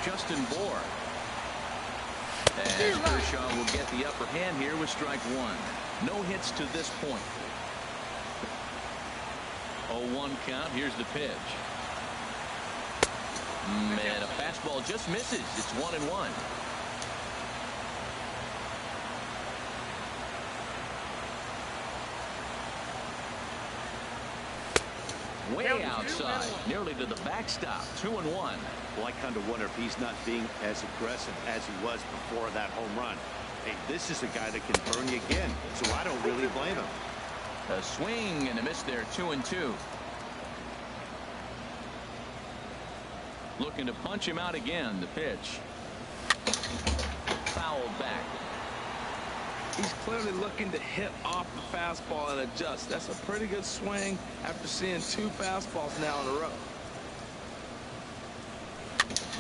Justin Bohr. And Kershaw will get the upper hand here with strike one. No hits to this point. 0-1 count. Here's the pitch. And a fastball just misses. It's 1-1. Way outside, nearly to the backstop. 2-1. Well, I kind of wonder if he's not being as aggressive as he was before that home run. Hey, this is a guy that can burn you again, so I don't really blame him. A swing and a miss there. 2-2. Looking to punch him out again. The pitch. Fouled back. He's clearly looking to hit off the fastball and adjust. That's a pretty good swing after seeing 2 fastballs now in a row.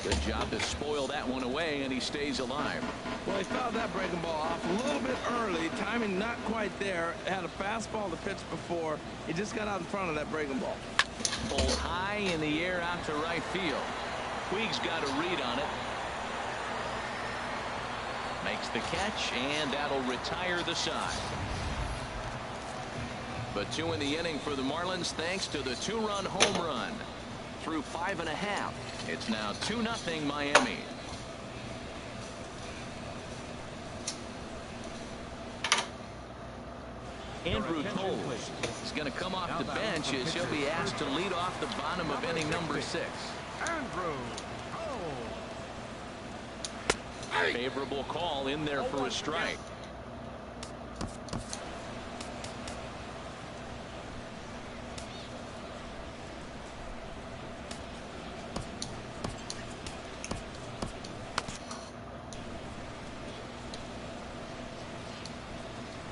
Good job to spoil that one away, and he stays alive. Well, he fouled that breaking ball off a little bit early. Timing not quite there. Had a fastball to pitch before. He just got out in front of that breaking ball. Pulled high in the air out to right field. Puig's got a read on it. Makes the catch, and that'll retire the side. But 2 in the inning for the Marlins thanks to the 2-run home run. Through 5 1/2. It's now 2-0 Miami. Andrew Toll is going to come off the bench as he'll be asked to lead off the bottom of inning number 6. Andrew. Favorable call in there for a strike.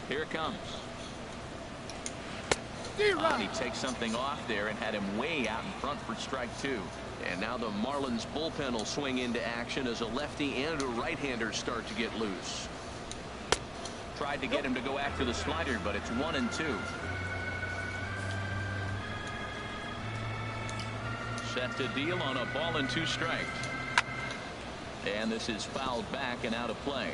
Here it comes. He takes something off there and had him way out in front for strike 2. And now the Marlins bullpen will swing into action as a lefty and a right-hander start to get loose. Tried to get him to go after the slider, but it's 1-2. Set to deal on a ball and 2 strikes. And this is fouled back and out of play.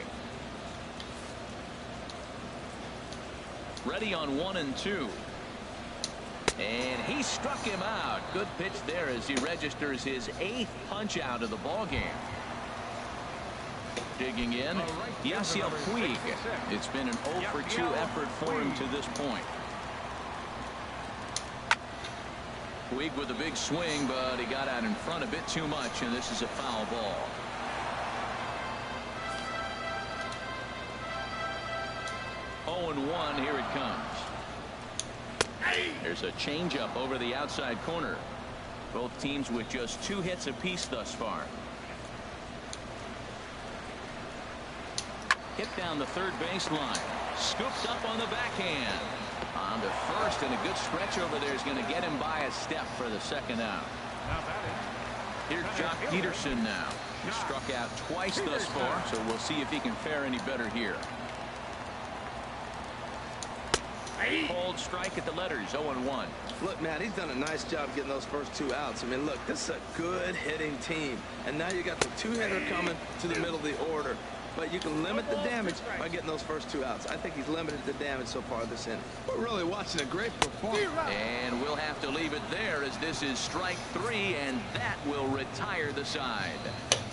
Ready on 1-2. And he struck him out. Good pitch there as he registers his 8th punch out of the ball game. Digging in, Yasiel Puig. It's been an 0 for 2 effort for him to this point. Puig with a big swing, but he got out in front a bit too much, and this is a foul ball. Oh, and 1. Here it comes. There's a changeup over the outside corner. Both teams with just 2 hits apiece thus far. Hit down the third baseline. Scooped up on the backhand. On to first, and a good stretch over there is going to get him by a step for the second out. Here's Jock Peterson now. He struck out twice thus far, so we'll see if he can fare any better here. Cold strike at the letters. 0-1. Look, man, he's done a nice job getting those first 2 outs. I mean, look, this is a good hitting team. And now you got the 2-hitter coming to the middle of the order. But you can limit the damage by getting those first 2 outs. I think he's limited the damage so far this inning. We're really watching a great performance. And we'll have to leave it there as this is strike 3, and that will retire the side.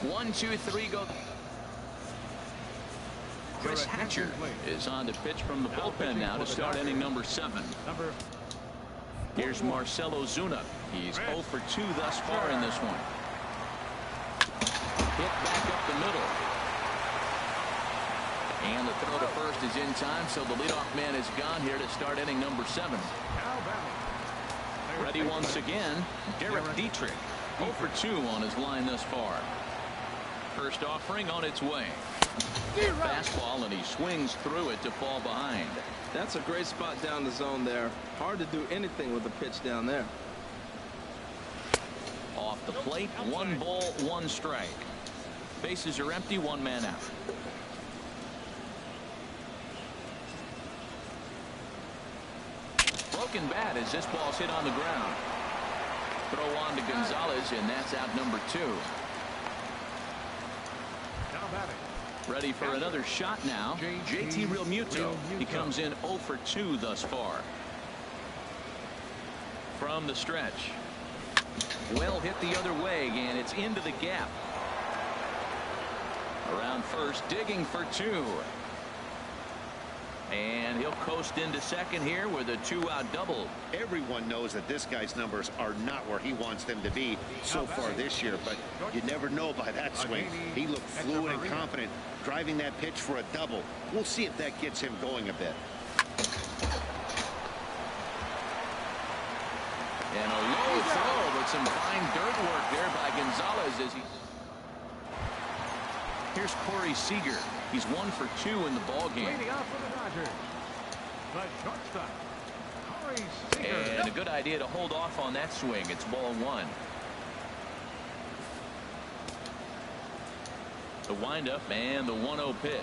1, 2, 3, go. Chris Hatcher is on to pitch from the bullpen now to start inning number 7. Here's Marcell Ozuna. He's 0 for 2 thus far in this one. Hit back up the middle. And the throw to first is in time, so the leadoff man is gone here to start inning number 7. Ready once again, Derek Dietrich. 0 for 2 on his line thus far. First offering on its way. Fastball, and he swings through it to fall behind. That's a great spot down the zone there. Hard to do anything with a pitch down there. Off the plate, 1 ball, 1 strike. Bases are empty, 1 man out. Broken bat as this ball's hit on the ground. Throw on to Gonzalez, and that's out number 2. Ready for another shot now. JT Realmuto. He comes in 0 for 2 thus far. From the stretch. Well hit the other way, and it's into the gap. Around first, digging for 2. And he'll coast into second here with a 2-out double. Everyone knows that this guy's numbers are not where he wants them to be so far this year, but you never know by that swing. He looked fluid and confident driving that pitch for a double. We'll see if that gets him going a bit. And a low throw, but some fine dirt work there by Gonzalez as he... Here's Corey Seager. He's 1 for 2 in the ball game. Leading off for the Dodgers, the shortstop, Corey Seager. And a good idea to hold off on that swing. It's ball 1. The windup and the 1-0 pitch.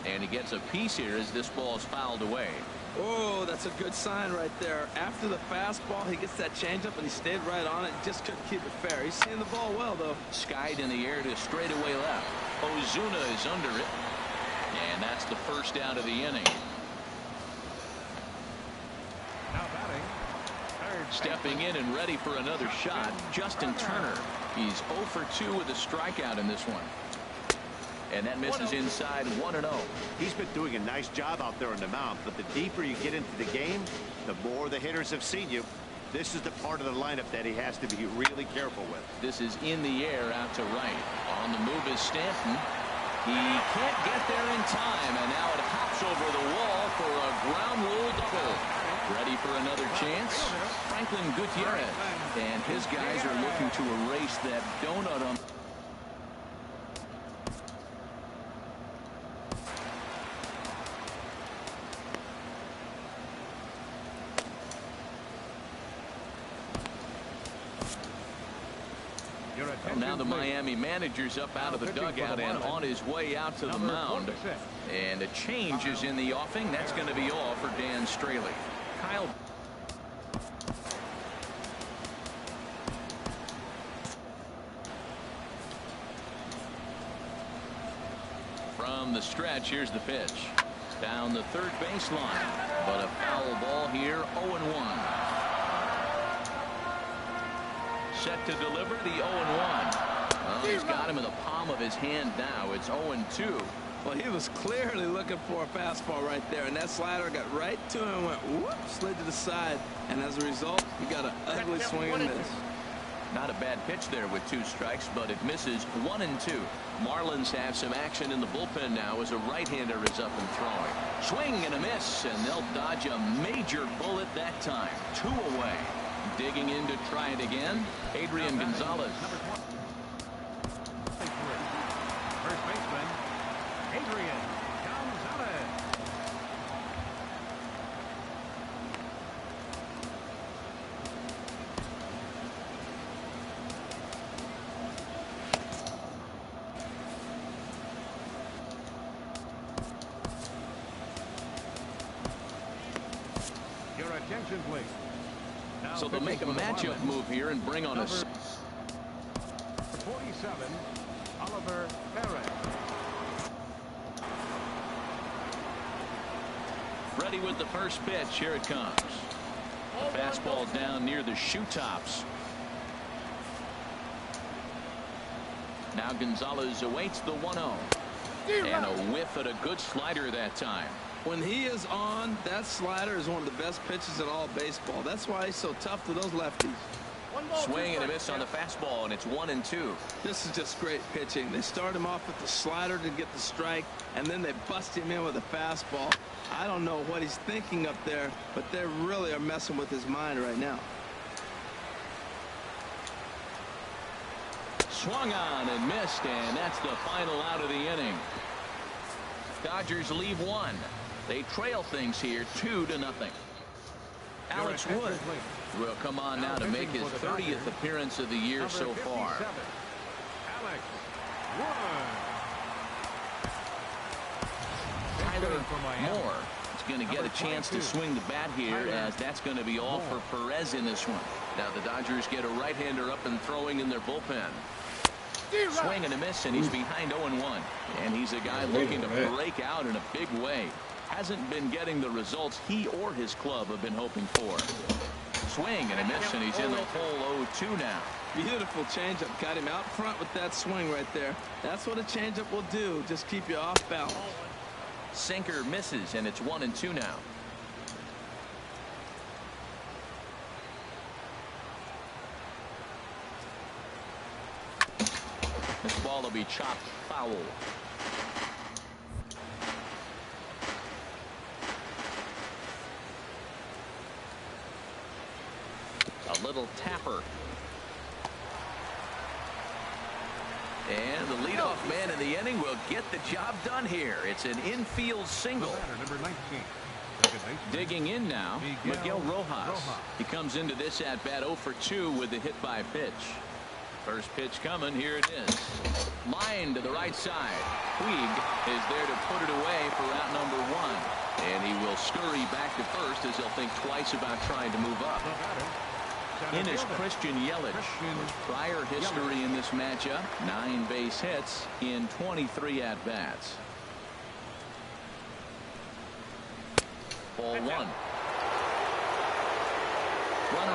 And he gets a piece here as this ball is fouled away. Oh, that's a good sign right there. After the fastball, he gets that changeup, and he stayed right on it. Just couldn't keep it fair. He's seeing the ball well, though. Skied in the air to straightaway left. Ozuna is under it. And that's the first out of the inning. Now batting, Stepping in and ready for another shot, Justin Turner. He's 0 for 2 with a strikeout in this one. And that misses inside 1-0. He's been doing a nice job out there on the mound, but the deeper you get into the game, the more the hitters have seen you. This is the part of the lineup that he has to be really careful with. This is in the air out to right. On the move is Stanton. He can't get there in time, and now it hops over the wall for a ground rule double. Ready for another chance? Franklin Gutierrez. And his guys are looking to erase that donut on. Now the Miami manager's up out of the dugout and on his way out to the mound. And a change is in the offing. That's going to be all for Dan Straley. Kyle. From the stretch, here's the pitch. Down the third baseline. But a foul ball here, 0-1. Set to deliver the 0-1. Well, he's got him in the palm of his hand now. It's 0-2. Well, he was clearly looking for a fastball right there, and that slider got right to him and went whoop, slid to the side, and as a result, he got an ugly swing and miss. Not a bad pitch there with 2 strikes, but it misses 1-2. Marlins have some action in the bullpen now as a right-hander is up and throwing. Swing and a miss, and they'll dodge a major bullet that time. 2 away. Digging in to try it again, Adrian Gonzalez. First baseman, Adrian Gonzalez. Your attention, please. So they'll make a matchup move here and bring on a 47, Oliver Perez. Ready with the first pitch. Here it comes. A fastball down near the shoe tops. Now Gonzalez awaits the 1-0. And a whiff at a good slider that time. When he is on, that slider is one of the best pitches in all baseball. That's why he's so tough to those lefties. Swing and a miss on the fastball, and it's 1-2. This is just great pitching. They start him off with the slider to get the strike, and then they bust him in with a fastball. I don't know what he's thinking up there, but they really are messing with his mind right now. Swung on and missed, and that's the final out of the inning. Dodgers leave 1. They trail things here 2-0. Alex Wood will come on now to make his 30th appearance of the year so far. Alex Wood. Tyler Moore is going to get a chance to swing the bat here, as that's going to be all for Perez in this one. Now the Dodgers get a right-hander up and throwing in their bullpen. Swing and a miss, and he's behind 0-1. And he's a guy looking to break out in a big way. Hasn't been getting the results he or his club have been hoping for. Swing and a miss, and he's in the hole 0-2 now. Beautiful changeup. Got him out front with that swing right there. That's what a changeup will do. Just keep you off balance. Sinker misses, and it's 1-2 now. This ball will be chopped foul. A little tapper. And the leadoff man in the inning will get the job done here. It's an infield single. Number 19. Digging in now, Miguel Rojas. He comes into this at bat 0 for 2 with the hit by pitch. First pitch coming. Here it is. Line to the right side. Puig is there to put it away for out number 1. And he will scurry back to first as he'll think twice about trying to move up. In is Christian Yelich. With prior history in this matchup, 9 base hits in 23 at-bats. Ball 1. Runner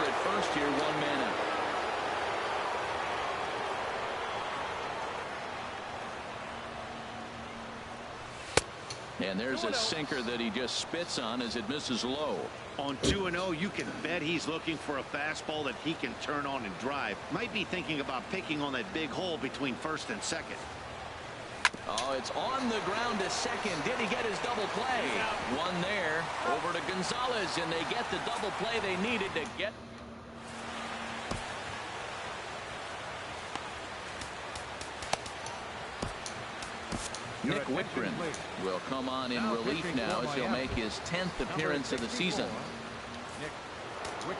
at first here, 1 man out. And there's a sinker that he just spits on as it misses low. On 2-0, you can bet he's looking for a fastball that he can turn on and drive. Might be thinking about picking on that big hole between first and second. Oh, it's on the ground to second. Did he get his double play? One there. Over to Gonzalez, and they get the double play they needed to get. Nick Whitgren will come on in relief now as he'll make his 10th appearance of the season.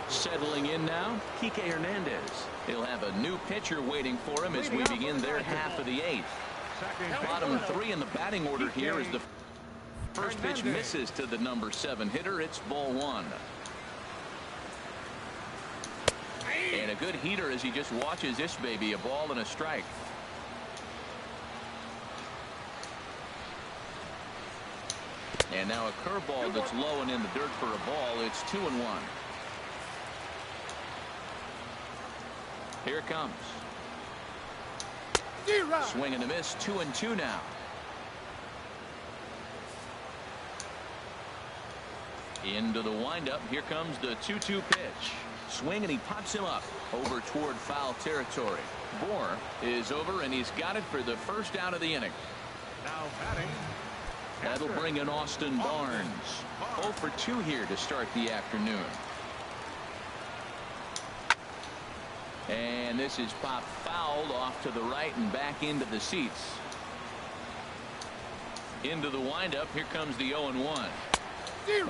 Settling in now, Kike Hernandez. He'll have a new pitcher waiting for him as we begin their half of the 8th. Bottom 3 in the batting order here as the first pitch misses to the number 7 hitter. It's ball 1. And a good heater as he just watches this baby, a ball and a strike. And now a curveball that's low and in the dirt for a ball. It's 2-1. Here it comes. Swing and a miss. 2-2 now. Into the windup. Here comes the 2-2 pitch. Swing, and he pops him up over toward foul territory. Bohr is over, and he's got it for the first out of the inning. Now batting. That'll bring in Austin Barnes. 0 for 2 here to start the afternoon. And this is popped fouled off to the right and back into the seats. Into the windup. Here comes the 0-1.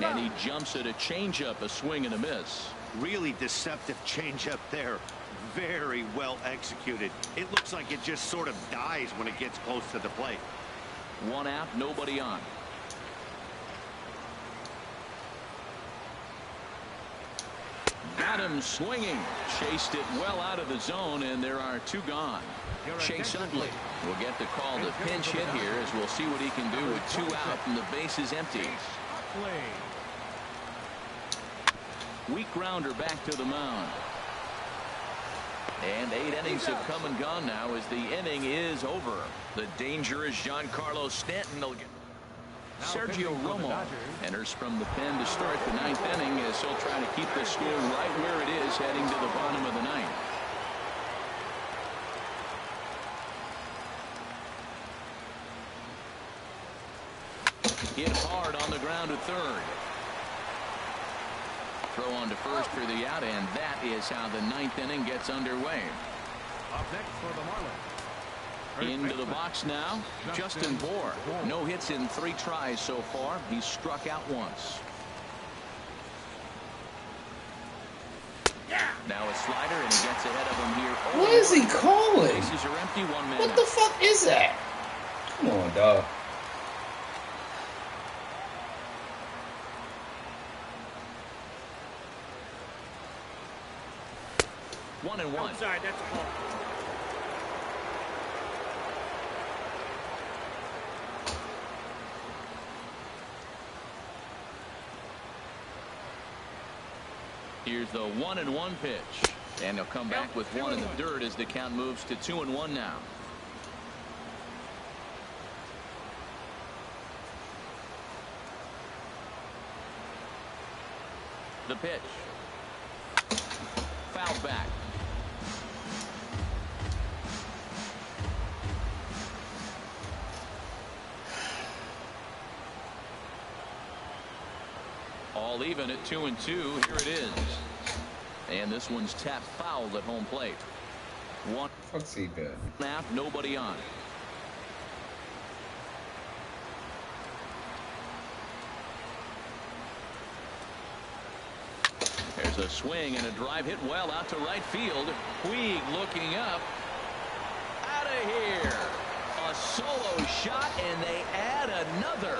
And he jumps at a changeup, a swing and a miss. Really deceptive changeup there. Very well executed. It looks like it just sort of dies when it gets close to the plate. 1 out, nobody on. Got him swinging. Chased it well out of the zone, and there are 2 gone. Chase Utley will get the call to pinch hit here as we'll see what he can do with 2 out and the bases empty. Weak grounder back to the mound. And 8 innings have come and gone now as the inning is over. The dangerous Giancarlo Stanton will get. Sergio Romo enters from the pen to start the 9th inning as he'll try to keep the score right where it is heading to the bottom of the 9th. Hit hard on the ground to third. Throw on to first for the out, and that is how the 9th inning gets underway. Up next for the Marlins. Into the box now, Justin Bohr. No hits in 3 tries so far. He's struck out once. Now a slider, and he gets ahead of him here. What is he calling? Bases are empty, 1 man. What the fuck is that? Come on, dog. One and one. Outside, that's a ball. Here's the 1-1 pitch. And he'll come back with one in the dirt as the count moves to 2-1 now. The pitch. Foul back. All even at 2-2. Here it is. And this one's tapped foul at home plate. One. What's he doing? Snap, nobody on. There's a swing and a drive hit well out to right field. Puig looking up. Out of here. A solo shot, and they add another.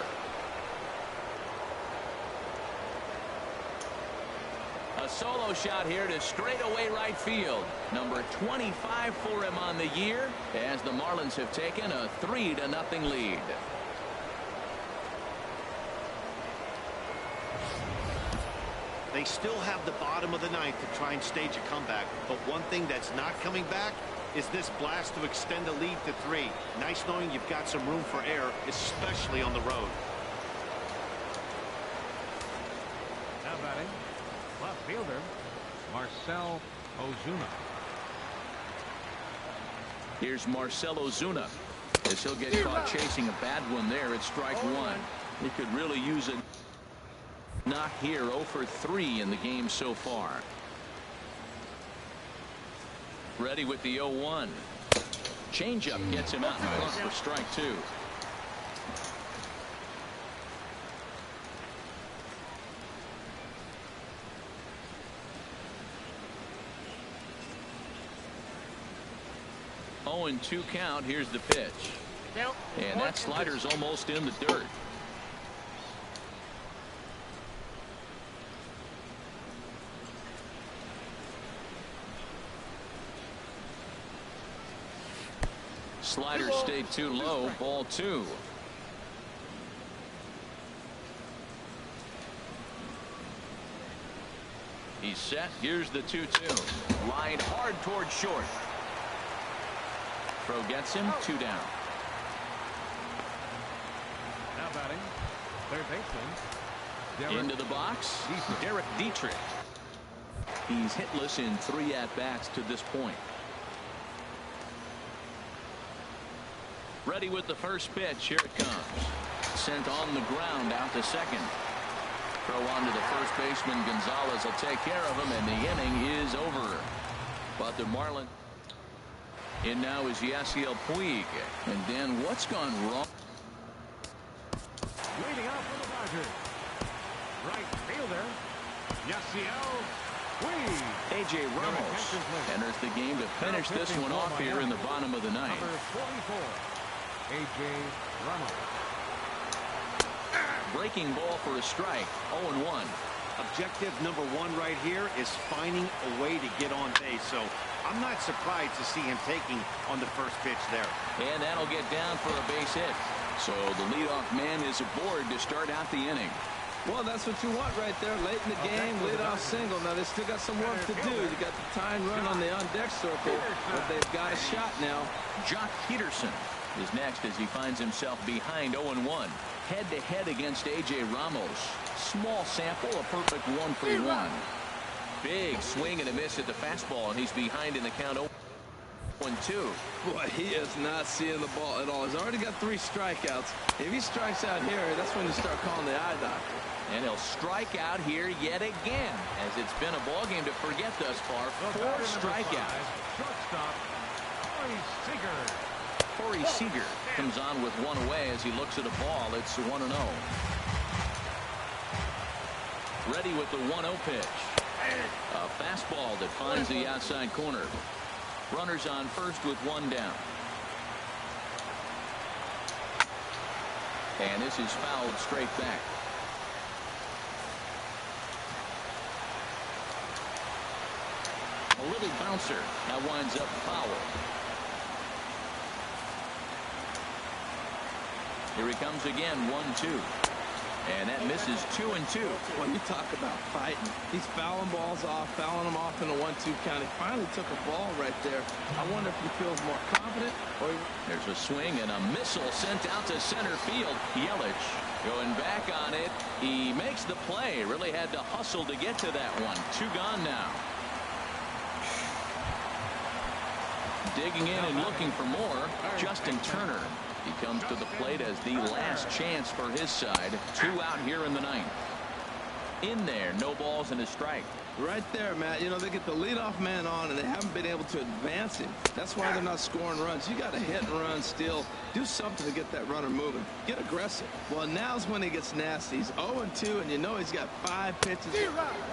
A solo shot here to straightaway right field. Number 25 for him on the year as the Marlins have taken a 3-0 lead. They still have the bottom of the ninth to try and stage a comeback, but one thing that's not coming back is this blast to extend the lead to 3. Nice knowing you've got some room for error, especially on the road. Now batting, left fielder, Marcell Ozuna. Here's Marcell Ozuna as he'll get caught chasing a bad one there at strike one. He could really use a knock here. 0 for 3 in the game so far. Ready with the 0-1. Changeup gets him out in front for strike 2. Oh, and 2 count. Here's the pitch. And that slider's almost in the dirt. Slider stayed too low. Ball 2. He's set. Here's the 2-2. Lined hard toward short. Throw gets him. 2 down. Now batting, third baseman. Into the box. Derek Dietrich. He's hitless in 3 at-bats to this point. Ready with the first pitch. Here it comes. Sent on the ground out to second. Throw on to the first baseman. Gonzalez will take care of him, and the inning is over. But the Marlins in now is Yasiel Puig. And then what's gone wrong? Leading off for the Dodgers, right fielder, Yasiel Puig. A.J. Ramos enters the game to finish this one off here in the bottom of the ninth. Number 44, A.J. Ramos. Breaking ball for a strike. 0-1. Objective number 1 right here is finding a way to get on base. So I'm not surprised to see him taking on the first pitch there. And that'll get down for a base hit. So the leadoff man is aboard to start out the inning. Well, that's what you want right there. Late in the game, leadoff single. Now, they still got some work to do. You got the tying run on the on-deck circle, but they've got a shot now. Jock Peterson is next as he finds himself behind 0-1. Head-to-head against A.J. Ramos. Small sample, a perfect 1 for 1. Big swing and a miss at the fastball, and he's behind in the count 0-2. Boy, he is not seeing the ball at all. He's already got 3 strikeouts. If he strikes out here, that's when you start calling the eye doctor. And he'll strike out here yet again, as it's been a ball game to forget thus far. 4 strikeouts. Shortstop, Corey Seager. Corey Seager comes on with 1 away as he looks at a ball. It's 1-0. Ready with the 1-0 pitch. A fastball that finds the outside corner. Runners on first with 1 down. And this is fouled straight back. A little bouncer. That winds up foul. Here he comes again. 1-2. And that misses 2-2. When you talk about fighting, he's fouling balls off, fouling them off in a 1-2 count. He finally took a ball right there. I wonder if he feels more confident. There's a swing and a missile sent out to center field. Yelich going back on it. He makes the play. Really had to hustle to get to that one. 2 gone now. Digging in and looking for more, Justin Turner. He comes to the plate as the last chance for his side. 2 out here in the 9th. In there, no balls and a strike. Right there, Matt. You know, they get the leadoff man on, and they haven't been able to advance him. That's why they're not scoring runs. You got to hit and run, steal. Do something to get that runner moving. Get aggressive. Well, now's when he gets nasty. He's 0-2, and you know he's got 5 pitches.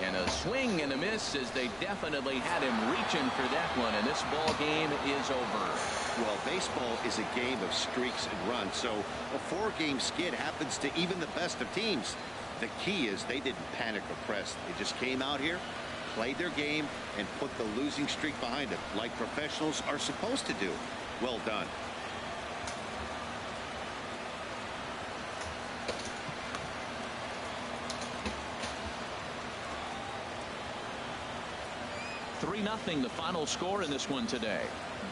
And a swing and a miss as they definitely had him reaching for that one, and this ball game is over. Well, baseball is a game of streaks and runs, so a 4-game skid happens to even the best of teams. The key is they didn't panic or press. They just came out here, played their game, and put the losing streak behind them, like professionals are supposed to do. Well done. (3-0) the final score in this one today.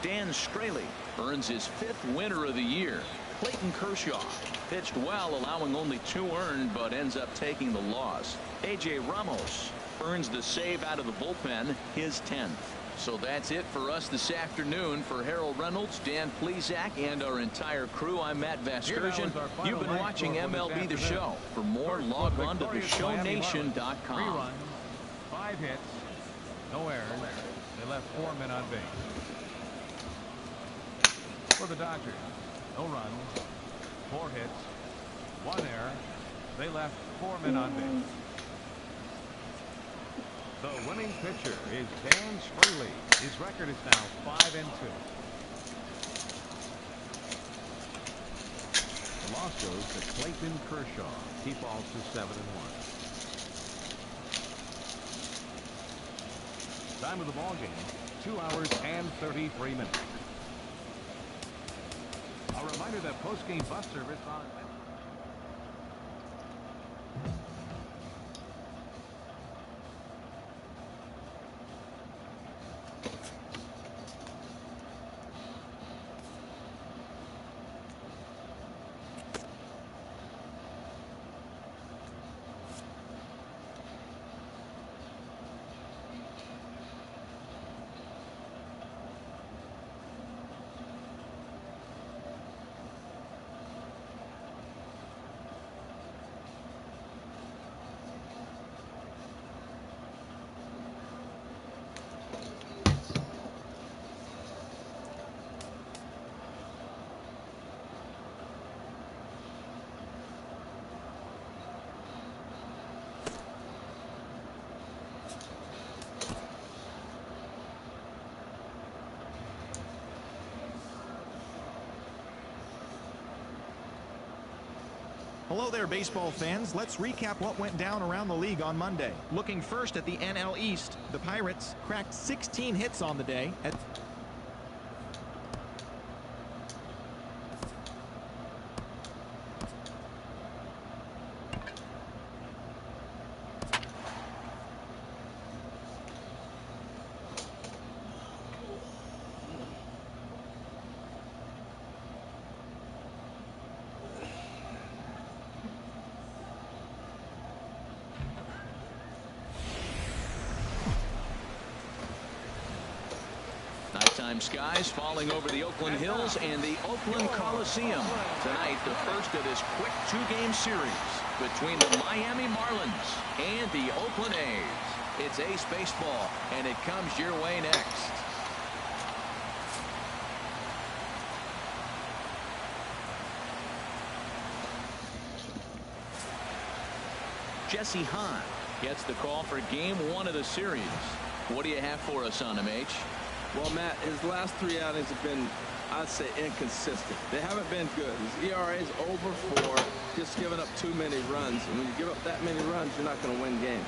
Dan Straley earns his 5th winner of the year. Clayton Kershaw pitched well, allowing only 2 earned, but ends up taking the loss. A.J. Ramos earns the save out of the bullpen, his 10th. So that's it for us this afternoon. For Harold Reynolds, Dan Plesac, and our entire crew, I'm Matt Vasgersian. You've been watching MLB The Show. For more, log on to theshownation.com. 3 runs, 5 hits, no errors. They left 4 men on base. For the Dodgers, no runs, 4 hits, 1 error. They left 4 men on base. The winning pitcher is Dan Straley. His record is now 5-2. The loss goes to Clayton Kershaw. He falls to 7-1. Time of the ball game, 2 hours and 33 minutes. A reminder that post-game bus service on. Hello there, baseball fans. Let's recap what went down around the league on Monday. Looking first at the NL East, the Pirates cracked 16 hits on the day. Nighttime skies falling over the Oakland Hills and the Oakland Coliseum. Tonight, the first of this quick 2-game series between the Miami Marlins and the Oakland A's. It's Ace Baseball, and it comes your way next. Jesse Hahn gets the call for Game 1 of the series. What do you have for us on him, H? Well, Matt, his last 3 outings have been, I'd say, inconsistent. They haven't been good. His ERA is over 4, just giving up too many runs. And when you give up that many runs, you're not going to win games.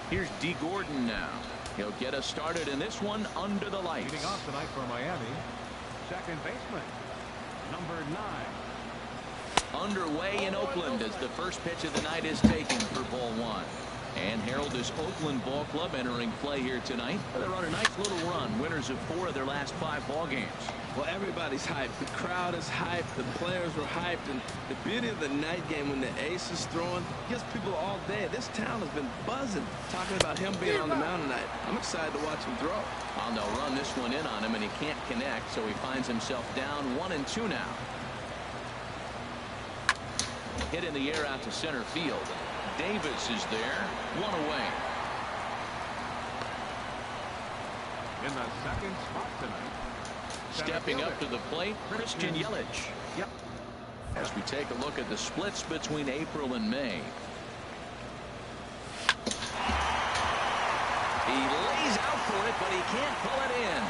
Here's D. Gordon now. He'll get us started in this one under the lights. Leading off tonight for Miami, second baseman, number 9. Underway in Oakland as the first pitch of the night is taken for ball one. And Harold, this Oakland ball club entering play here tonight. They're on a nice little run, winners of 4 of their last 5 ball games. Well, everybody's hyped. The crowd is hyped. The players were hyped. And the beauty of the night game when the ace is throwing gets people all day. This town has been buzzing talking about him being on the mound tonight. I'm excited to watch him throw. And they'll run this one in on him, and he can't connect, so he finds himself down 1-2 now. Hit in the air out to center field. Davis is there, 1 away. In the second spot tonight. Stepping up to the plate, Christian Yelich. Yep. As we take a look at the splits between April and May. He lays out for it, but he can't pull it in.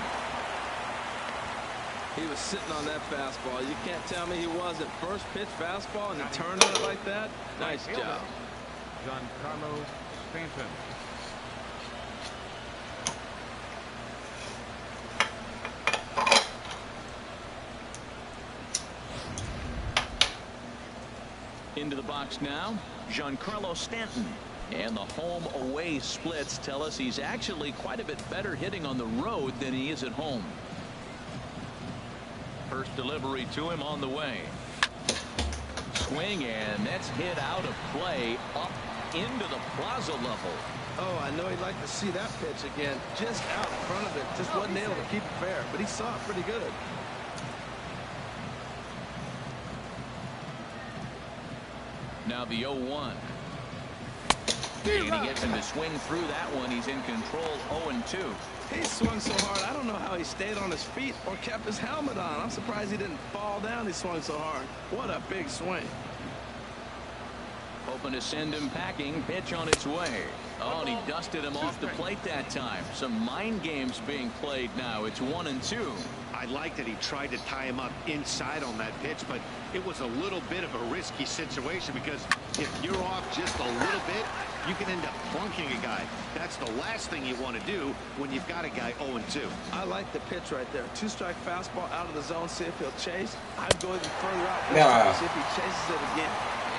He was sitting on that fastball. You can't tell me he wasn't. First pitch fastball and he turned on it like that. Nice job. Giancarlo Stanton. Into the box now, Giancarlo Stanton. And the home-away splits tell us he's actually quite a bit better hitting on the road than he is at home. First delivery to him on the way. Swing, and that's hit out of play up into the plaza level. Oh, I know he'd like to see that pitch again. Just out in front of it. Just wasn't able to keep it fair, but he saw it pretty good. Now the 0-1. And he gets him to swing through that one. He's in control, 0-2. He swung so hard, I don't know how he stayed on his feet or kept his helmet on. I'm surprised he didn't fall down. He swung so hard. What a big swing. Hoping to send him packing. Pitch on its way. Oh, and he dusted him off the plate that time. Some mind games being played now. It's 1-2. I like that he tried to tie him up inside on that pitch, but it was a little bit of a risky situation because if you're off just a little bit, you can end up plunking a guy. That's the last thing you want to do when you've got a guy 0-2. I like the pitch right there. 2-strike fastball out of the zone. See if he'll chase. I'd go even further out. See if he chases it again.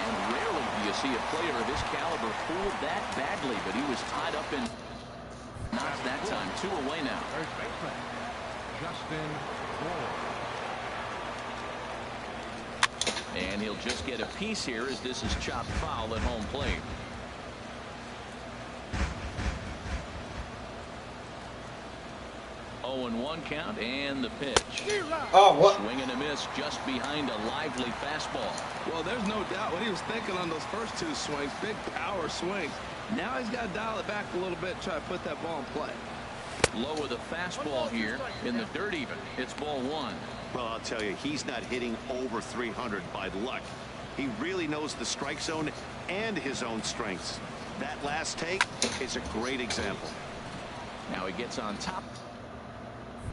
And rarely do you see a player of his caliber fooled that badly, but he was tied up in knots that time. 2 away now. First baseman, Justin Ward. And he'll just get a piece here as this is chopped foul at home plate. Oh, and 1 count, and the pitch. Oh, what? Swing and a miss just behind a lively fastball. Well, there's no doubt what he was thinking on those first 2 swings. Big power swings. Now he's got to dial it back a little bit, try to put that ball in play. Low with a fastball here in the dirt even. It's ball 1. Well, I'll tell you, he's not hitting over 300 by luck. He really knows the strike zone and his own strengths. That last take is a great example. Now he gets on top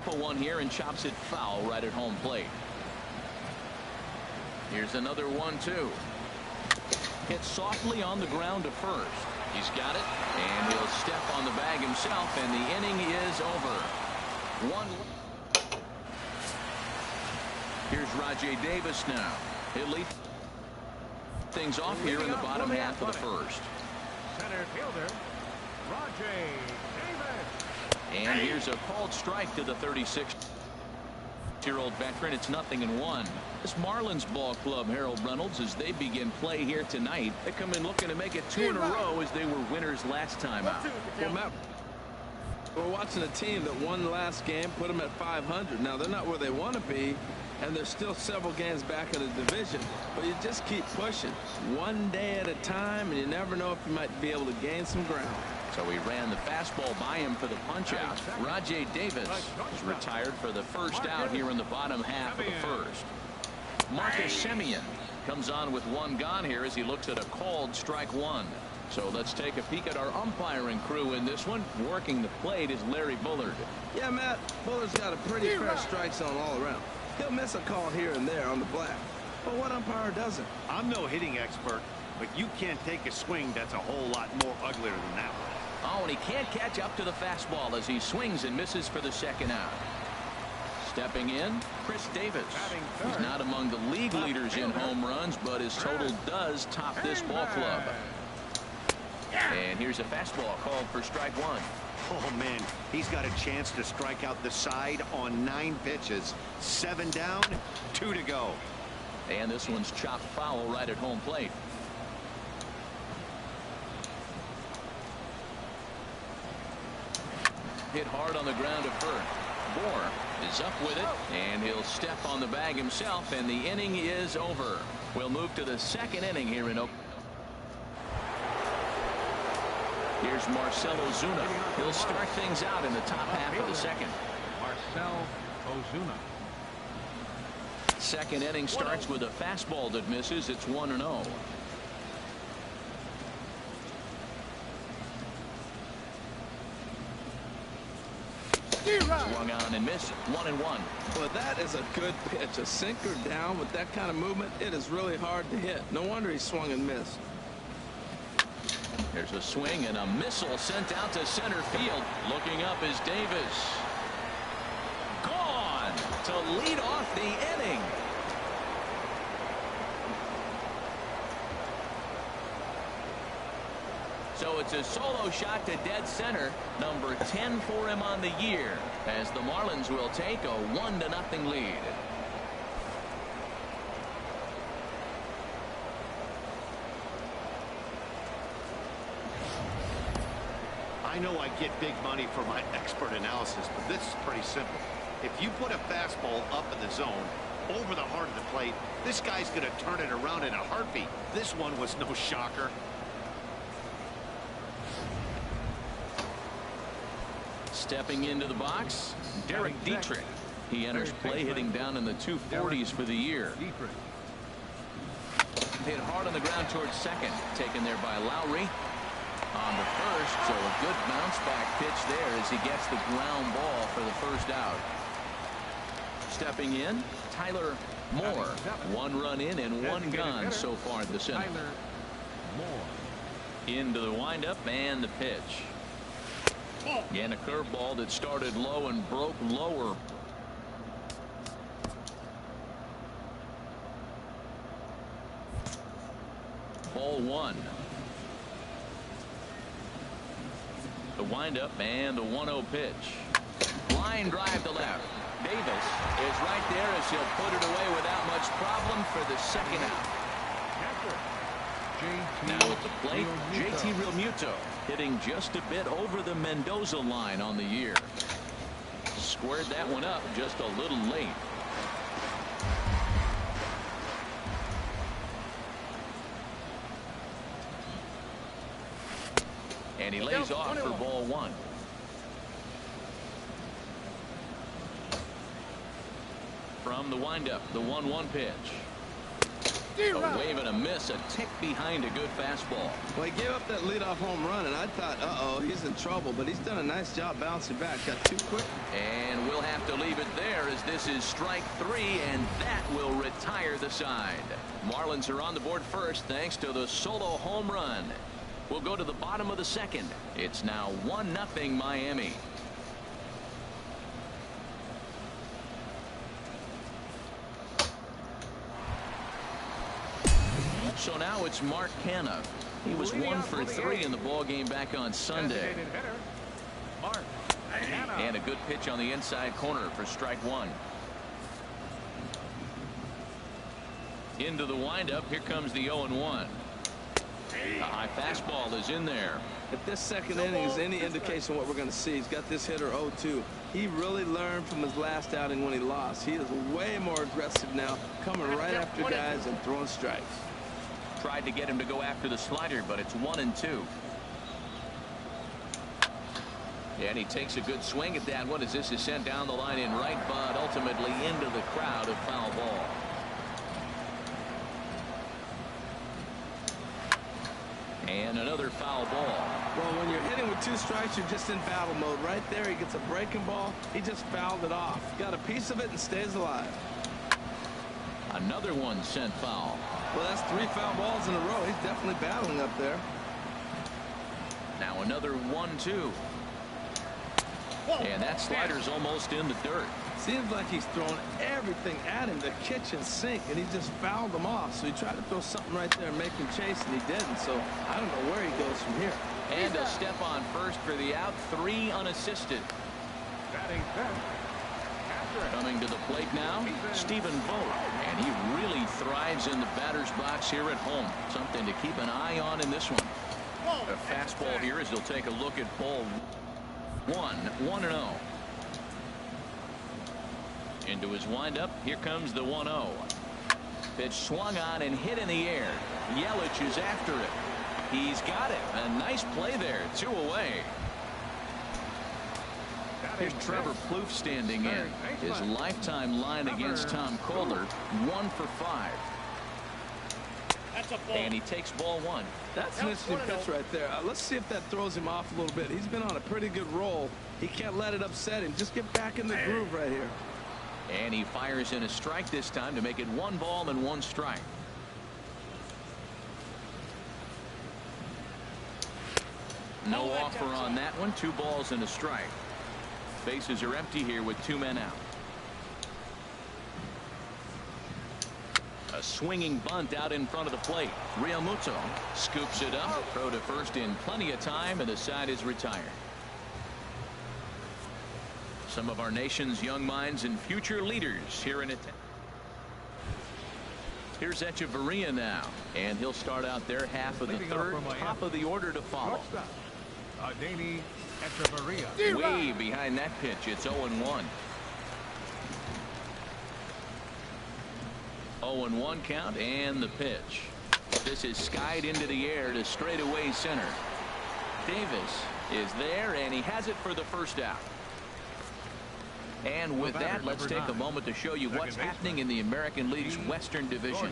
for 1 here and chops it foul right at home plate. Here's another 1-2. Hit softly on the ground to first. He's got it, and he'll step on the bag himself, and the inning is over. 1. Here's Rajay Davis now. He'll lead things off here in the bottom half of the first. Center fielder, Rajay Davis. And here's a called strike to the 36-year-old veteran. It's 0-1. This Marlins ball club, Harold Reynolds, as they begin play here tonight, they come in looking to make it 2 in a row as they were winners last time out. Well, Matt, we're watching a team that won the last game, put them at 500. Now, they're not where they want to be, and they're still several games back in the division, but you just keep pushing 1 day at a time, and you never know if you might be able to gain some ground. So he ran the fastball by him for the punch out. Rajay Davis is retired for the first out here in the bottom half of the first. Marcus Semien comes on with 1 gone here as he looks at a called strike 1. So let's take a peek at our umpiring crew in this one. Working the plate is Larry Bullard. Yeah, Matt, Bullard's got a pretty fair strike zone all around. He'll miss a call here and there on the black, but what umpire doesn't? I'm no hitting expert, but you can't take a swing that's a whole lot more uglier than that one. Oh, and he can't catch up to the fastball as he swings and misses for the second out. Stepping in, Chris Davis. He's not among the league leaders in home runs, but his total does top this ball club. And here's a fastball called for strike one. Oh, man, he's got a chance to strike out the side on 9 pitches. 7 down, 2 to go. And this one's chopped foul right at home plate. Hit hard on the ground to first. Bohr is up with it, and he'll step on the bag himself, and the inning is over. We'll move to the second inning here in Oakland. Here's Marcell Ozuna. He'll start things out in the top half of the second. Marcell Ozuna. Second inning starts with a fastball that misses. It's 1-0. Swung on and missed. 1-1. Well, that is a good pitch. A sinker down with that kind of movement, it is really hard to hit. No wonder he swung and missed. There's a swing and a missile sent out to center field. Looking up is Davis. Gone to lead off the inning. So it's a solo shot to dead center, number 10 for him on the year, as the Marlins will take a 1-0 lead. I know I get big money for my expert analysis, but this is pretty simple. If you put a fastball up in the zone, over the heart of the plate, this guy's going to turn it around in a heartbeat. This one was no shocker. Stepping into the box, Derek Dietrich. He enters play hitting down in the 240s for the year. Hit hard on the ground towards second. Taken there by Lowry. On the first, so a good bounce back pitch there as he gets the ground ball for the first out. Stepping in, Tyler Moore. 1 run in and 1 gone so far this inning. Tyler Moore. Into the windup and the pitch. And a curveball that started low and broke lower. Ball 1. The windup and the 1-0 pitch. Line drive to left. Davis is right there as he'll put it away without much problem for the second out. Now at the plate, JT Realmuto hitting just a bit over the Mendoza line on the year. Squared that one up just a little late. And he lays off for ball 1. From the windup, the 1-1 pitch. A wave and a miss, a tick behind a good fastball. Well, he gave up that leadoff home run, and I thought, uh-oh, he's in trouble. But he's done a nice job bouncing back. Got too quick. And we'll have to leave it there as this is strike 3, and that will retire the side. Marlins are on the board first thanks to the solo home run. We'll go to the bottom of the second. It's now 1-0 Miami. So now it's Mark Canha. He was 1 for 3 in the ball game back on Sunday. And a good pitch on the inside corner for strike 1. Into the windup. Here comes the 0-1. A high fastball is in there. If this second inning is any indication of what we're going to see, he's got this hitter 0-2. He really learned from his last outing when he lost. He is way more aggressive now, coming right after guys and throwing strikes. Tried to get him to go after the slider, but it's 1-2. And he takes a good swing at that one as this is sent down the line in right, but ultimately into the crowd, a foul ball. And another foul ball. Well, when you're hitting with 2 strikes, you're just in battle mode. Right there, he gets a breaking ball. He just fouled it off. Got a piece of it and stays alive. Another one sent foul. Well, that's 3 foul balls in a row. He's definitely battling up there. Now another 1-2. And that slider's almost in the dirt. Seems like he's throwing everything at him, the kitchen sink, and he just fouled them off. So he tried to throw something right there and make him chase, and he didn't. So I don't know where he goes from here. And a step on first for the out, 3 unassisted. Batting fifth. Coming to the plate now, Stephen Vogt, and he really thrives in the batter's box here at home. Something to keep an eye on in this one. A fastball here as they'll take a look at ball 1-0. Into his windup, here comes the 1-0. Pitch swung on and hit in the air. Yelich is after it. He's got it. A nice play there. 2 away. Here's Trevor Plouffe standing in. His lifetime line against Tom Kohler, 1 for 5. And he takes ball 1. That's an interesting pitch right there. Let's see if that throws him off a little bit. He's been on a pretty good roll. He can't let it upset him. Just get back in the groove right here. And he fires in a strike this time to make it 1 ball and 1 strike. No offer on that one. 2 balls and a strike. Bases are empty here with 2 men out. A swinging bunt out in front of the plate. Realmuto scoops it up. Throw to first in plenty of time, and the side is retired. Some of our nation's young minds and future leaders here in it. Here's Echeverria now, and he'll start out their half of the third. Top of the order to follow. Danny Echeverria. Way behind that pitch. It's 0-1. 0-1 count, and the pitch. This is skied into the air to straightaway center. Davis is there, and he has it for the first out. And with that, let's take a moment to show you what's happening in the American League's Western Division.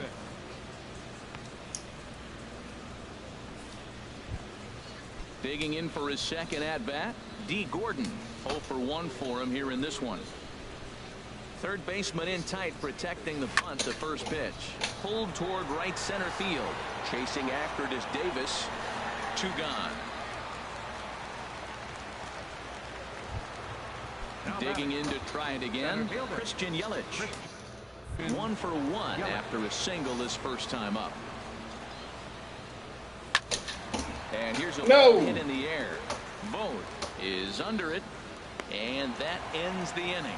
Digging in for his second at-bat, D. Gordon. 0 for 1 for him here in this one. Third baseman in tight, protecting the bunt. The first pitch pulled toward right center field. Chasing after it is Davis. 2 gone. Digging in to try it again, Christian Yelich. 1 for 1 after a single his first time up. And here's a hit in the air. Vogt is under it, and that ends the inning.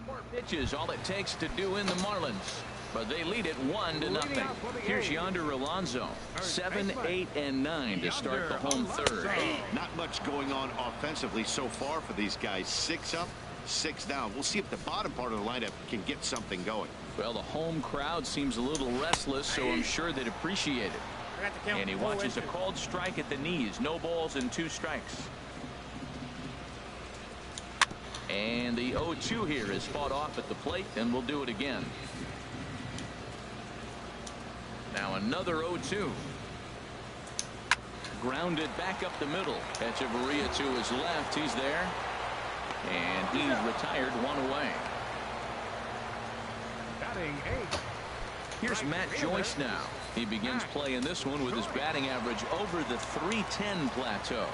4 pitches, all it takes to do in the Marlins. But they lead it 1-0. Here's Yonder Alonso. 7, 8, and 9 to start the home third. Not much going on offensively so far for these guys. 6 up, 6 down. We'll see if the bottom part of the lineup can get something going. Well, the home crowd seems a little restless, so I'm sure they'd appreciate it. And he watches a called strike at the knees. No balls and 2 strikes. And the 0-2 here is fought off at the plate, and we'll do it again. Now another 0-2. Grounded back up the middle. Echeverria to his left. He's there. And he's retired 1 away. Batting 8. Here's Matt Joyce now. He begins playing this one with his batting average over the .310 plateau.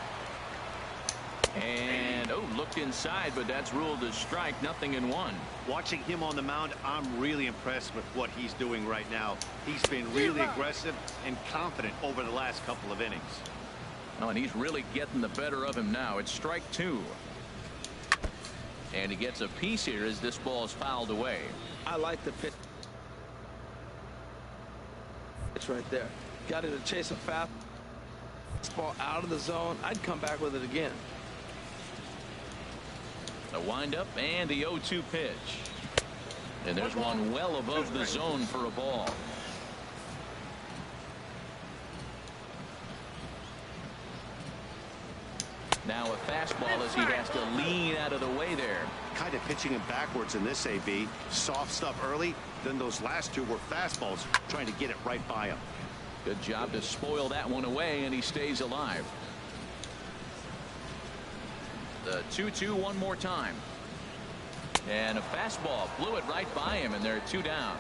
And looked inside, but that's ruled as strike. Nothing in 1. Watching him on the mound, I'm really impressed with what he's doing right now. He's been really aggressive and confident over the last couple of innings. Oh, and he's really getting the better of him now. It's strike 2. And he gets a piece here as this ball is fouled away. I like the pitch. It's right there. Got it to chase a fastball out of the zone. I'd come back with it again. A windup and the 0-2 pitch. And there's one well above the zone for a ball. Now a fastball as he has to lean out of the way there. Kind of pitching him backwards in this AB. Soft stuff early, then those last 2 were fastballs, trying to get it right by him. Good job to spoil that one away, and he stays alive. The 2-2 one more time. And a fastball blew it right by him, and there are 2 down.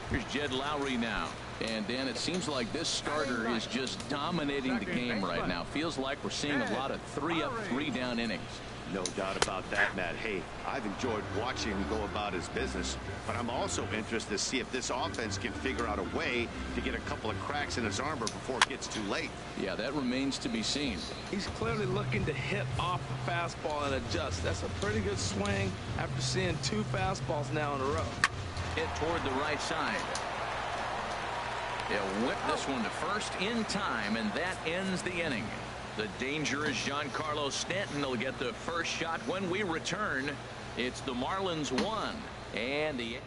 Here's Jed Lowry now. And Dan, it seems like this starter is just dominating the game right now. Feels like we're seeing a lot of 3-up, 3-down innings. No doubt about that, Matt. Hey, I've enjoyed watching him go about his business, but I'm also interested to see if this offense can figure out a way to get a couple of cracks in his armor before it gets too late. Yeah, that remains to be seen. He's clearly looking to hit off the fastball and adjust. That's a pretty good swing after seeing 2 fastballs now in a row. Hit toward the right side. He'll whip this one to first in time, and that ends the inning. The dangerous Giancarlo Stanton will get the first shot when we return. It's the Marlins 1 and the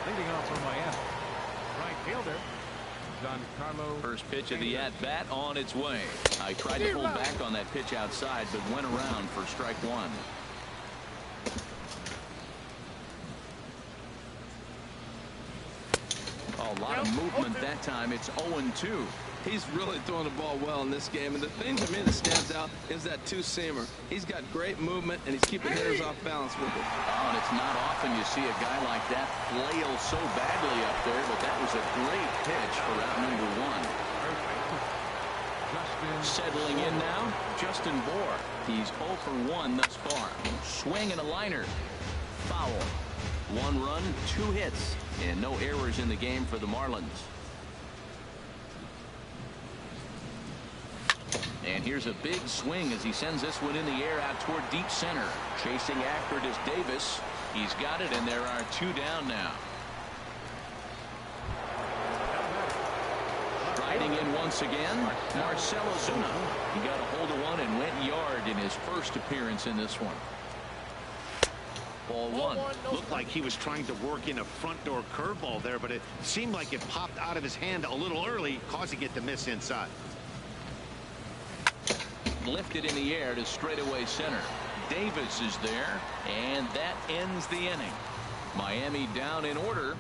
Leading off for Miami, right fielder Giancarlo. first pitch of the at-bat on its way. I tried to pull back on that pitch outside, but went around for strike 1. A lot of movement that time. It's 0-2. He's really throwing the ball well in this game, and the thing to me that stands out is that two-seamer. He's got great movement, and he's keeping hitters off balance with it. Oh, and it's not often you see a guy like that flail so badly up there, but that was a great pitch for out number 1. Settling in now, Justin Bohr. He's 0 for 1 thus far. Swing and a liner. Foul. 1 run, 2 hits, and no errors in the game for the Marlins. And here's a big swing as he sends this one in the air out toward deep center. Chasing after it is Davis. He's got it, and there are 2 down now. Riding in once again, Marcell Ozuna. He got a hold of one and went yard in his first appearance in this one. Ball 1. Looked like he was trying to work in a front door curveball there, but it seemed like it popped out of his hand a little early, causing it to miss inside. Lifted in the air to straightaway center. Davis is there, and that ends the inning. Miami down in order.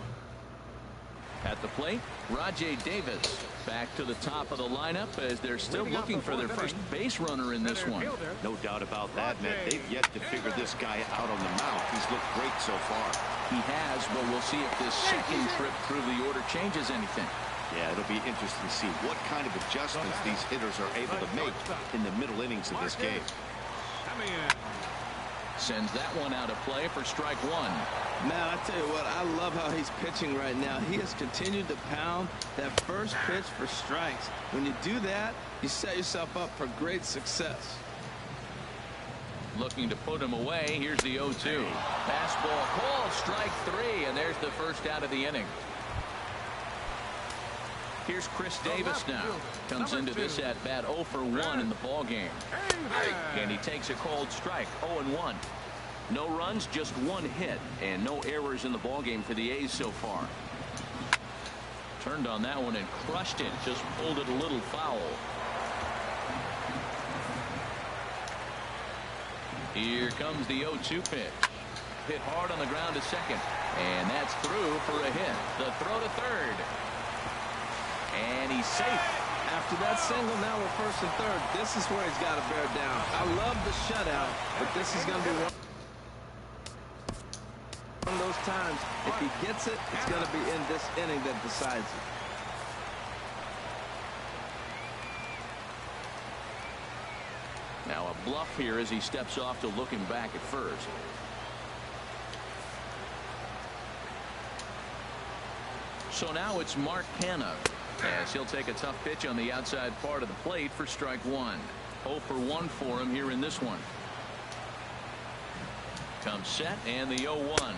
At the plate, Rajai Davis back to the top of the lineup as they're still looking for their first base runner in this one. No doubt about that, Matt. They've yet to figure this guy out on the mound. He's looked great so far. He has, but we'll see if this second trip through the order changes anything. Yeah, it'll be interesting to see what kind of adjustments these hitters are able to make in the middle innings of this game. Sends that one out of play for strike 1. Man, I tell you what, I love how he's pitching right now. He has continued to pound that first pitch for strikes. When you do that, you set yourself up for great success. Looking to put him away. Here's the 0-2. Fastball called, strike 3, and there's the first out of the inning. Here's Chris Davis now. Comes into this at bat 0 for 1 in the ball game. And he takes a cold strike, 0-1. No runs, just 1 hit, and no errors in the ball game for the A's so far. Turned on that one and crushed it. Just pulled it a little foul. Here comes the 0-2 pitch. Hit hard on the ground to second. And that's through for a hit. The throw to third. And he's safe. After that single, now we're first and third. This is where he's got to bear down. I love the shutout, but this is going to be one of those times. If he gets it, it's going to be in this inning that decides it. Now a bluff here as he steps off to looking back at first. So now it's Mark Canha as he'll take a tough pitch on the outside part of the plate for strike 1. 0 for 1 for him here in this one. Comes set and the 0-1.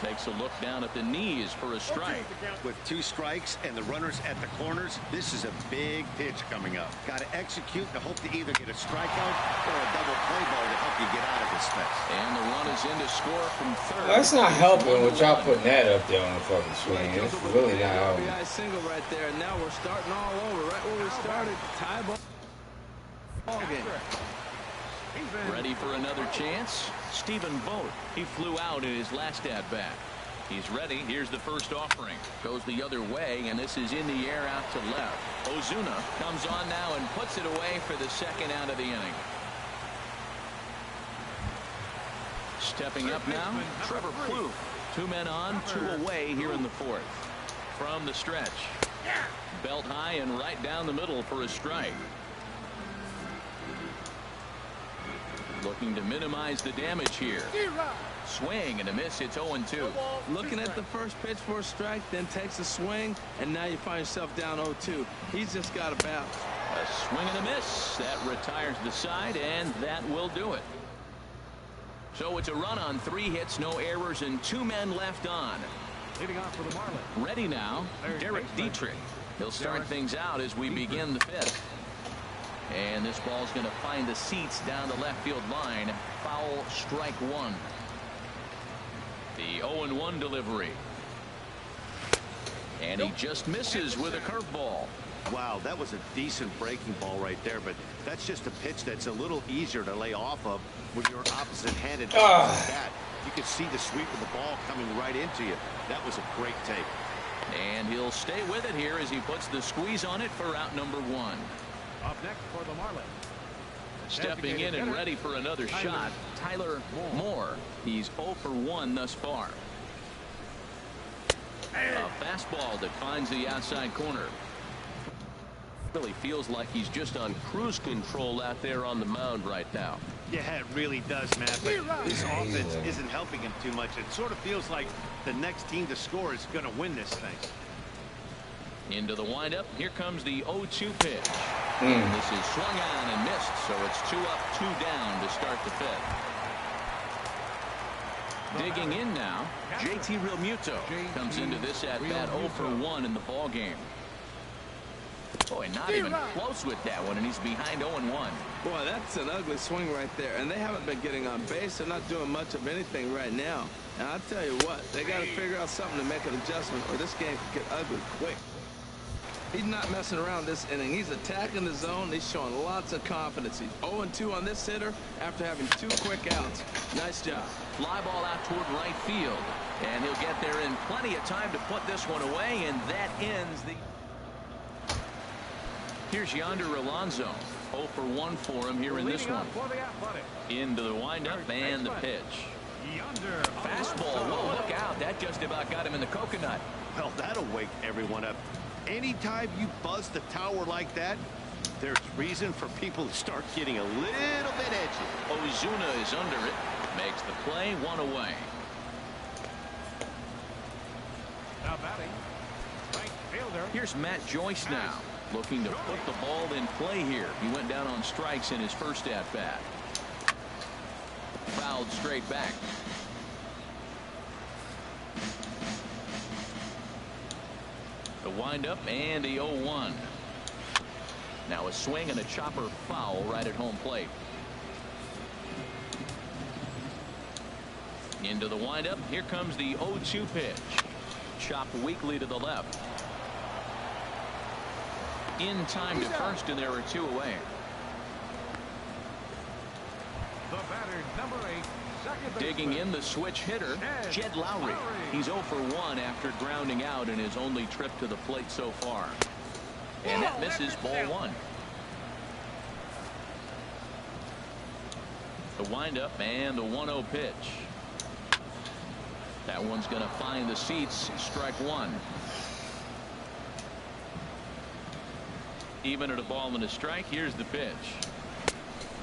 Takes a look down at the knees for a strike. With 2 strikes and the runners at the corners, this is a big pitch coming up. Got to execute to hope to either get a strikeout or a double play ball to help you get out of this mess. And the run is in to score from third. That's not helping with y'all putting that up there on the fucking swing. It's really not helping. RBI single right there, and now we're starting all over. Right where we started, tie ball game. Ready for another chance? Stephen Vogt. He flew out in his last at-bat. He's ready. Here's the first offering. Goes the other way, and this is in the air out to left. Ozuna comes on now and puts it away for the second out of the inning. Stepping up now, Trevor Plouffe. 2 men on, 2 away here in the 4th. From the stretch. Belt high and right down the middle for a strike. Looking to minimize the damage here. Swing and a miss. It's 0-2. Looking at the first pitch for a strike, then takes a swing, and now you find yourself down 0-2. He's just got to bounce. A swing and a miss. That retires the side, and that will do it. So it's a run on 3 hits, no errors, and 2 men left on. Leading off for the Marlins. Ready now, Derek Dietrich. He'll start things out as we begin the 5th. And this ball's going to find the seats down the left field line. Foul, strike 1. The 0-1 delivery. And he just misses with a curveball. Wow, that was a decent breaking ball right there, but that's just a pitch that's a little easier to lay off of when you're opposite-handed bat. You could see the sweep of the ball coming right into you. That was a great take. And he'll stay with it here as he puts the squeeze on it for out number 1. Up next for the Marlins. Stepping in and ready for another shot, Tyler Moore. He's 0 for 1 thus far. A fastball that finds the outside corner. Really feels like he's just on cruise control out there on the mound right now. Yeah, it really does, Matt. But this offense isn't helping him too much. It sort of feels like the next team to score is going to win this thing. Into the windup. Here comes the 0-2 pitch. This is swung on and missed, so it's 2 up, 2 down to start the 5th. Digging in now, JT Realmuto comes into this at-bat 0 for 1 in the ball game. Boy, not even close with that one, and he's behind 0-1. Boy, that's an ugly swing right there, and they haven't been getting on base. They're not doing much of anything right now. And I'll tell you what, they got to figure out something to make an adjustment, or this game could get ugly quick. He's not messing around this inning. He's attacking the zone. He's showing lots of confidence. He's 0-2 on this hitter after having 2 quick outs. Nice job. Fly ball out toward right field, and he'll get there in plenty of time to put this one away, and that ends the... Here's Yonder Alonso. 0 for 1 for him here in this one. Into the windup and the pitch. Fastball. Whoa, look out. That just about got him in the coconut. Well, that'll wake everyone up. Anytime you buzz the tower like that, there's reason for people to start getting a little bit edgy. Ozuna is under it. Makes the play, 1 away. Now batting. Right fielder. Here's Matt Joyce now. Looking to put the ball in play here. He went down on strikes in his first at-bat. Fouled straight back. The windup and the 0-1. Now a swing and a chopper foul right at home plate. Into the windup. Here comes the 0-2 pitch. Chopped weakly to the left. In time to first, and there are 2 away. The batter, number 8, second Digging in the switch hitter, Jed Lowry. He's 0 for 1 after grounding out in his only trip to the plate so far. And that misses, ball 1. The windup and the 1-0 pitch. That one's going to find the seats, strike 1. Even at a ball and a strike. Here's the pitch.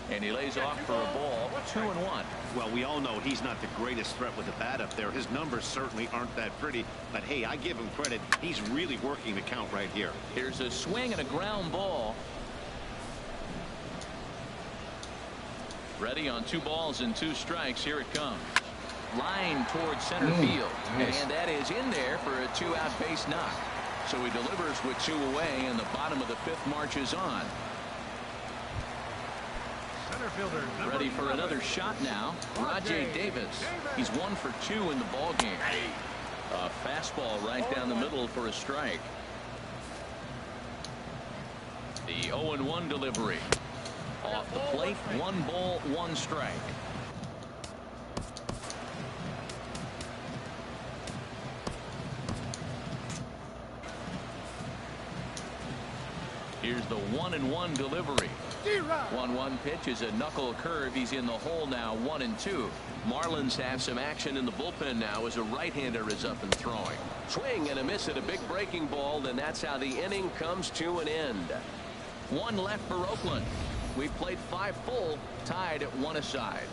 And he lays off for a ball. 2-1. Well, we all know he's not the greatest threat with the bat up there. His numbers certainly aren't that pretty. But, hey, I give him credit. He's really working the count right here. Here's a swing and a ground ball. Ready on 2 balls and 2 strikes. Here it comes. Line towards center field. Nice. And that is in there for a 2-out base knock. So he delivers with 2 away, and the bottom of the 5th marches on. Center fielder. Ready for another shot now. Rajay Davis. He's 1 for 2 in the ball game. A fastball right down the middle for a strike. The 0-1 delivery. Off the plate, 1 ball, 1 strike. Here's the 1-1 delivery. 1-1 pitch is a knuckle curve. He's in the hole now, 1-2. Marlins have some action in the bullpen now as a right-hander is up and throwing. Swing and a miss at a big breaking ball, and that's how the inning comes to an end. 1 left for Oakland. We've played 5 full, tied at 1 aside.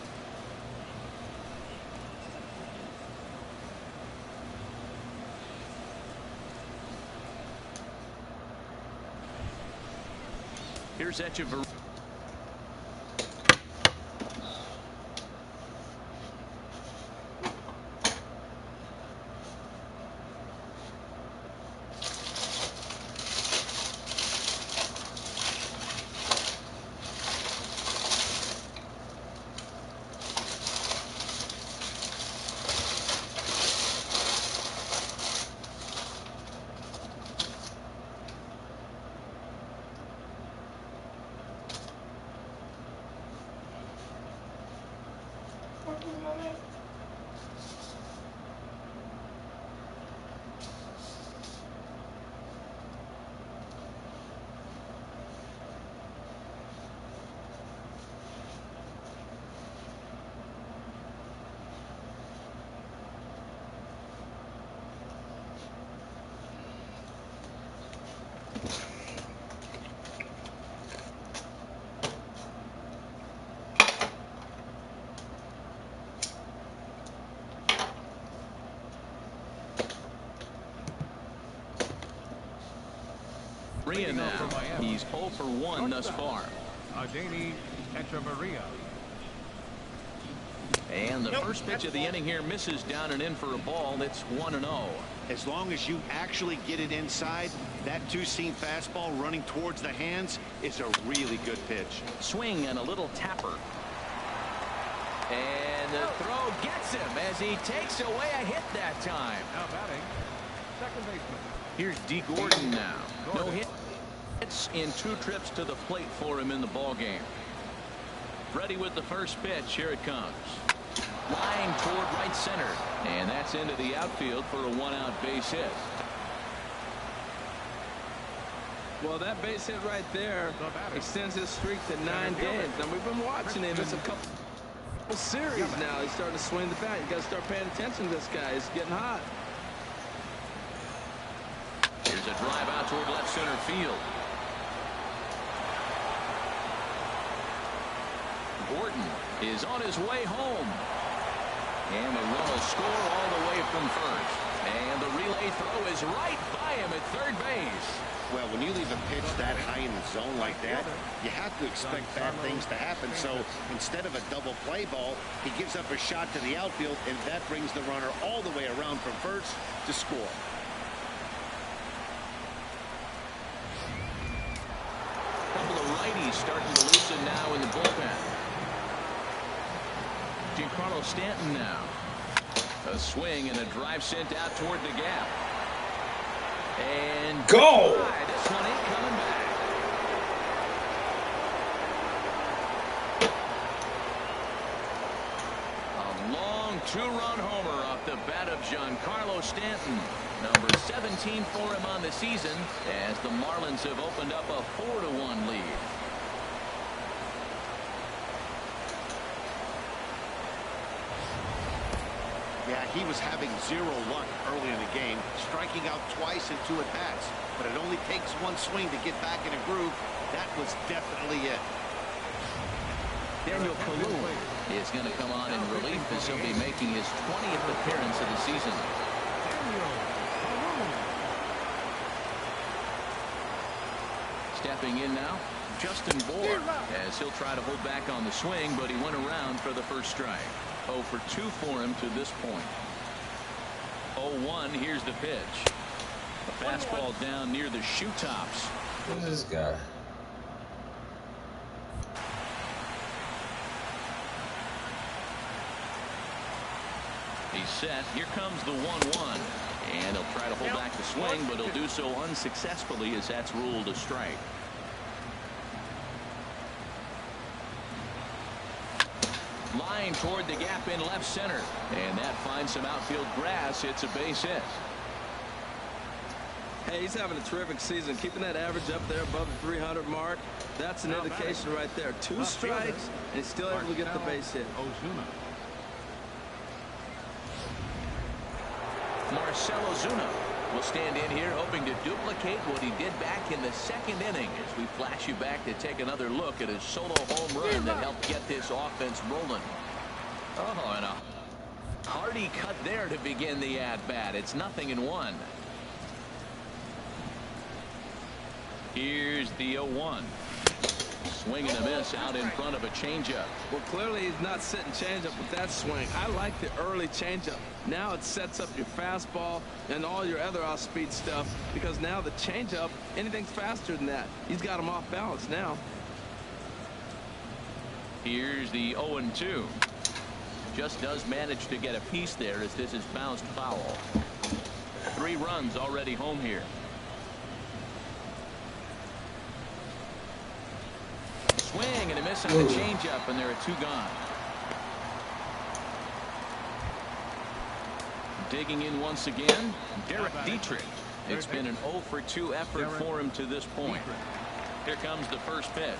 Here's Echeverria. Now. He's 0 for 1 thus far. Echeverria. And the first pitch of the inning here misses down and in for a ball. That's 1-0. As long as you actually get it inside, that two-seam fastball running towards the hands is a really good pitch. Swing and a little tapper. And the throw gets him as he takes away a hit that time. Now batting, second baseman. Here's D. Gordon now. No hits in 2 trips to the plate for him in the ball game. Ready with the first pitch. Here it comes. Line toward right center. And that's into the outfield for a 1-out base hit. Well, that base hit right there extends his streak to 9 games. Now, we've been watching him. It's a couple series now. He's starting to swing the bat. You got to start paying attention to this guy. He's getting hot. Here's a drive out toward left center field. Gordon is on his way home. And the run will score all the way from first. And the relay throw is right by him at third base. Well, when you leave a pitch that high in the zone like that, you have to expect bad things to happen. So instead of a double play ball, he gives up a shot to the outfield, and that brings the runner all the way around from first to score. A couple of righties starting to loosen now in the bullpen. Giancarlo Stanton now. A swing and a drive sent out toward the gap. And go! This one ain't coming back. A long 2-run homer off the bat of Giancarlo Stanton. Number 17 for him on the season as the Marlins have opened up a 4-1 lead. Yeah, he was having 0 luck early in the game, striking out twice in 2 at-bats. But it only takes 1 swing to get back in a groove. That was definitely it. Daniel Kalu is going to come on in relief as he'll be making his 20th appearance of the season. Stepping in now, Justin Bour, as he'll try to hold back on the swing, but he went around for the first strike. 0 for 2 for him to this point. 0-1. Here's the pitch. A fastball down near the shoe tops. Who's this guy? He's set. Here comes the 1-1. And he'll try to hold back the swing, but he'll do so unsuccessfully as that's ruled a strike. Line toward the gap in left center. And that finds some outfield grass. It's a base hit. Hey, he's having a terrific season. Keeping that average up there above the 300 mark, that's an indication right there. 2 strikes, and he's still able to get the base hit. Marcell Ozuna will stand in here hoping to duplicate what he did back in the 2nd inning as we flash you back to take another look at his solo home run that helped get this offense rolling. Oh, and a hearty cut there to begin the at-bat. It's 0-1. Here's the 0-1. Swing and a miss out in front of a changeup. Well, clearly he's not sitting changeup with that swing. I like the early changeup. Now it sets up your fastball and all your other off-speed stuff, because now the changeup, anything's faster than that. He's got him off balance now. Here's the 0-2. Just does manage to get a piece there as this is bounced foul. 3 runs already home here. Swing and a miss on the changeup, and there are 2 gone. Digging in once again, Derek Dietrich. It's been an 0-for-2 effort for him to this point. Here comes the first pitch.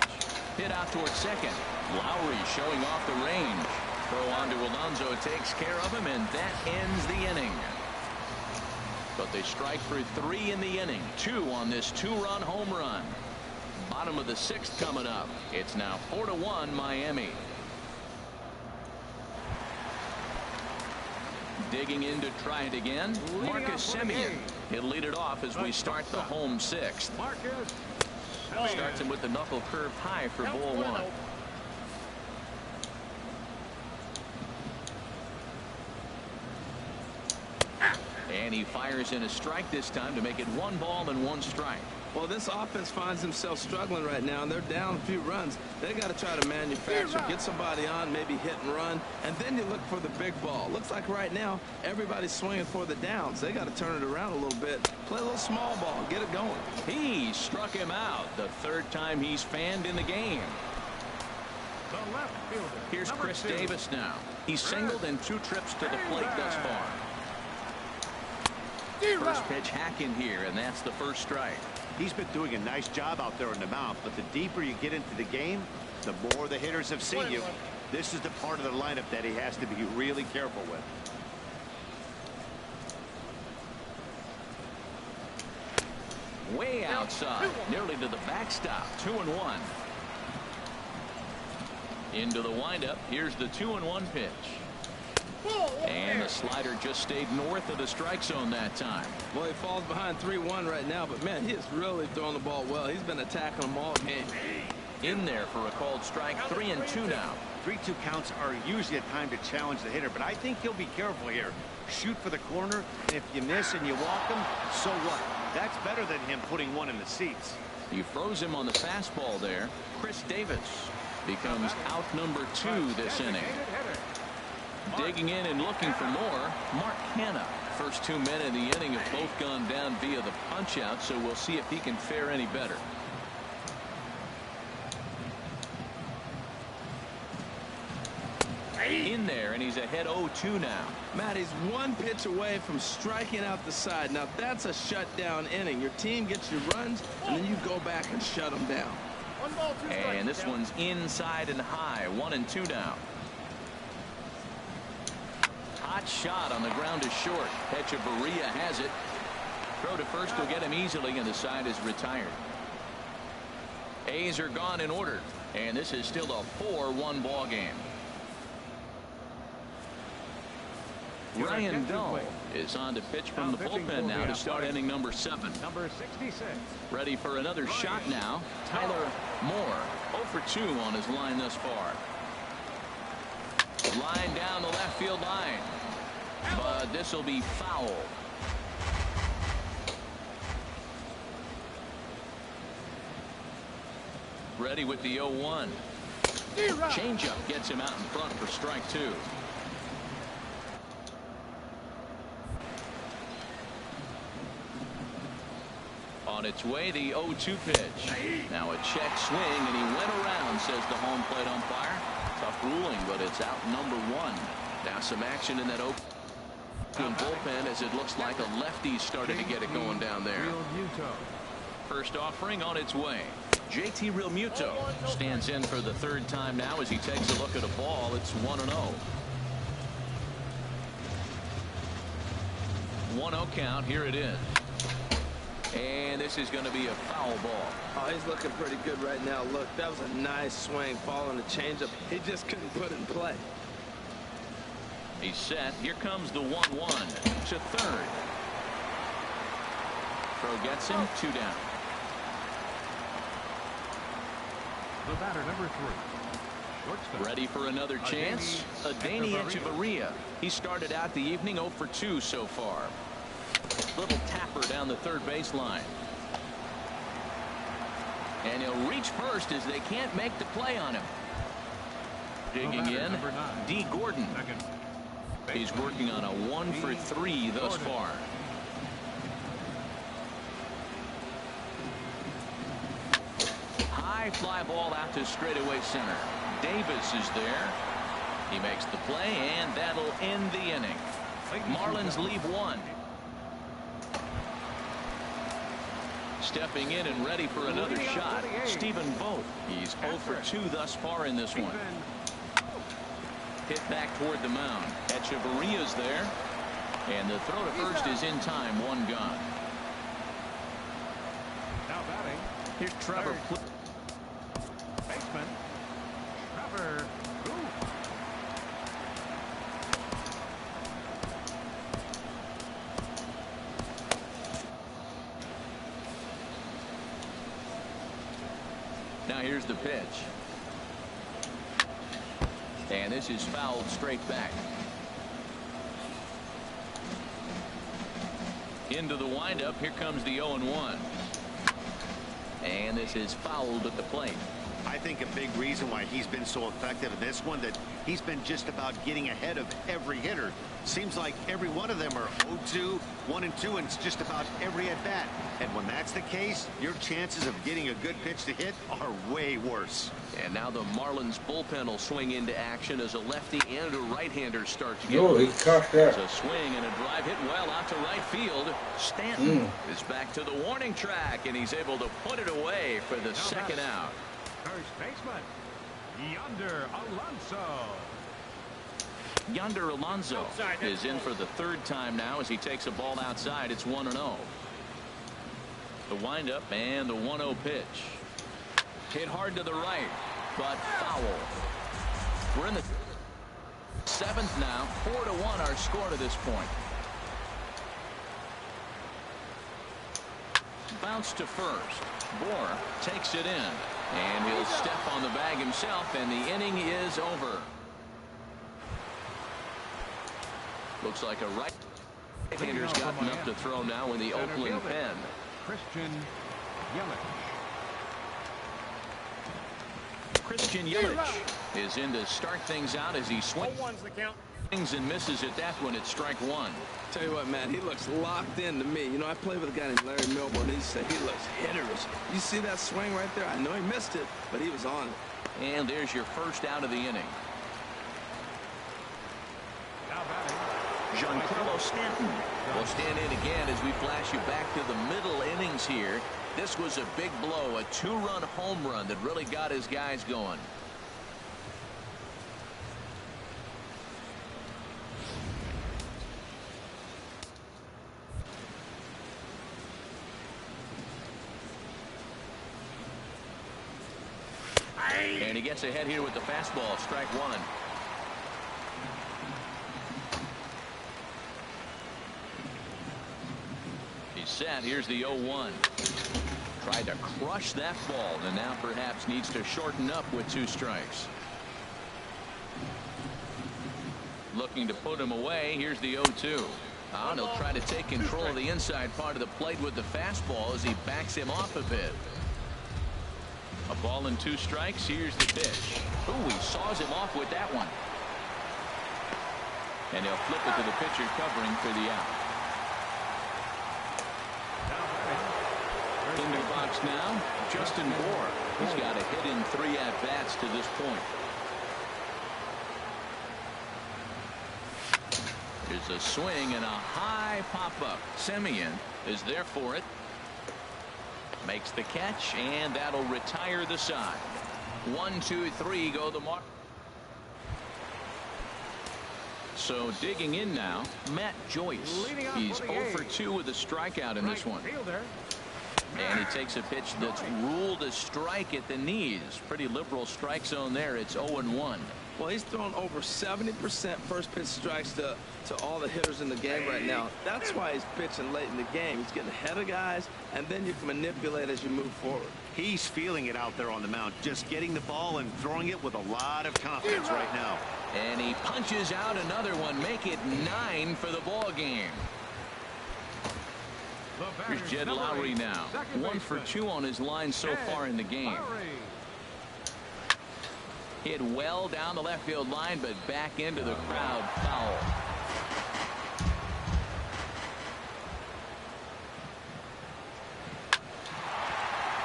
Hit out towards second. Lowry showing off the range. Throw on to Alonso takes care of him, and that ends the inning. But they strike for 3 in the inning. 2 on this 2-run home run. Bottom of the 6th coming up. It's now 4-1 Miami. Digging in to try it again. Marcus Semien. He'll lead it off as we start the home 6th. Starts him with the knuckle curve high for ball 1. And he fires in a strike this time to make it 1 ball and 1 strike. Well, this offense finds themselves struggling right now, and they're down a few runs. They got to try to manufacture, get somebody on, maybe hit and run, and then you look for the big ball. Looks like right now everybody's swinging for the downs. They got to turn it around a little bit, play a little small ball, get it going. He struck him out the 3rd time he's fanned in the game. Here's Chris Davis now. He's singled in 2 trips to the plate thus far. First pitch hack in here, and that's the first strike. He's been doing a nice job out there in the mound, but the deeper you get into the game, the more the hitters have seen you. This is the part of the lineup that he has to be really careful with. Way outside, nearly to the backstop. 2-1. Into the windup. Here's the 2-1 pitch. And the slider just stayed north of the strike zone that time. Well, he falls behind 3-1 right now, but man, he is really throwing the ball well. He's been attacking them all game. In there for a called strike. 3-2 now. 3-2 counts are usually a time to challenge the hitter, but I think he'll be careful here. Shoot for the corner, and if you miss and you walk him, so what? That's better than him putting one in the seats. He froze him on the fastball there. Chris Davis becomes out number 2 this inning. Digging in and looking for more, Mark Hanna. First 2 men in the inning have both gone down via the punch out, so we'll see if he can fare any better. In there, and he's ahead 0-2 now. Matt, he's 1 pitch away from striking out the side. Now that's a shutdown inning. Your team gets your runs, and then you go back and shut them down. And this one's inside and high. 1-2 now. Hot shot on the ground is short. Hechavarria has it. Throw to first will get him easily, and the side is retired. A's are gone in order, and this is still a 4-1 ball game. Ryan Dull is on to pitch from the bullpen now to start inning number 7. Number 66. Ready for another shot now. Tyler Moore 0-for-2 on his line thus far. Line down the left field line, but this will be foul. Ready with the 0-1. Changeup gets him out in front for strike 2. On its way, the 0-2 pitch. Now a check swing, and he went around, says the home plate umpire. Tough ruling, but it's out number 1. Now some action in that Brooklyn bullpen, as it looks like a lefty started to get it going down there. First offering on its way. JT Realmuto stands in for the third time now as he takes a look at a ball. It's 1-0. 1-0 count. Here it is. And this is going to be a foul ball. Oh, he's looking pretty good right now. Look, that was a nice swing, following the changeup. He just couldn't put it in play. He's set. Here comes the 1-1 to third. Throw gets him. 2 down. The batter, number 3. Shortstop. Ready for another chance? Adeiny Echeverria. He started out the evening 0 for 2 so far. Little tapper down the third baseline. And he'll reach first as they can't make the play on him. Digging in, D. Gordon. He's working on a 1 for 3 thus far. High fly ball out to straightaway center. Davis is there. He makes the play, and that'll end the inning. Marlins leave 1. Stepping in and ready for another shot, Stephen Vogt. He's 0 for 2 thus far in this one. Hit back toward the mound. Echeverria's there. And the throw to first is in time. 1 gone. Now batting. Here's Trevor. Baseman. Trevor. Now here's the pitch. And this is fouled straight back. Into the windup. Here comes the 0-1. And this is fouled at the plate. I think a big reason why he's been so effective in this one, that he's been just about getting ahead of every hitter. Seems like every one of them are 0-2, 1-2, and it's just about every at bat. And when that's the case, your chances of getting a good pitch to hit are way worse. And now the Marlins bullpen will swing into action as a lefty and a right-hander start to get. Oh, he caught that. It's a swing and a drive hit well out to right field. Stanton is back to the warning track, and he's able to put it away for the second out. First baseman, Yonder Alonso. Yonder Alonso is in for the third time now as he takes a ball outside. It's 1-0. The windup and the 1-0 pitch. Hit hard to the right, but foul. We're in the 7th now. 4-1 our score to this point. Bounce to first. Bohr takes it in. And he'll step on the bag himself, and the inning is over. Looks like a right-hander's got enough to throw now in the Oakland pen. Christian Yelich. Christian Yelich is in to start things out as he swings and misses at that one at strike 1. Tell you what, man, he looks locked in to me. You know, I played with a guy named Larry Milbourne. He said he looks hitterish. You see that swing right there? I know he missed it, but he was on it. And there's your first out of the inning. Now batting. Giancarlo Stanton will stand in again as we flash you back to the middle innings here. This was a big blow, a 2-run home run that really got his guys going. And he gets ahead here with the fastball, strike 1. He's set. Here's the 0-1. Tried to crush that ball, and now perhaps needs to shorten up with 2 strikes. Looking to put him away. Here's the 0-2. And he'll try to take control of the inside part of the plate with the fastball as he backs him off a bit. A ball and 2 strikes. Here's the pitch. Ooh, he saws him off with that one. And he'll flip it to the pitcher covering for the out. In the box now, Justin Bohr. He's got a hit in 3 at-bats to this point. Here's a swing and a high pop-up. Semien is there for it. Makes the catch, and that'll retire the side. 1, 2, 3 go the mark. So digging in now, Matt Joyce. He's 0 for 2 with a strikeout in this one. And he takes a pitch that's ruled a strike at the knees. Pretty liberal strike zone there. It's 0-1. Well, he's thrown over 70% first pitch strikes to all the hitters in the game right now. That's why he's pitching late in the game. He's getting ahead of guys, and then you can manipulate as you move forward. He's feeling it out there on the mound, just getting the ball and throwing it with a lot of confidence right now. And he punches out another one. Make it 9 for the ball game. Here's Jed Lowry now. 1 for 2 on his line so far in the game. Hit well down the left field line, but back into the crowd foul.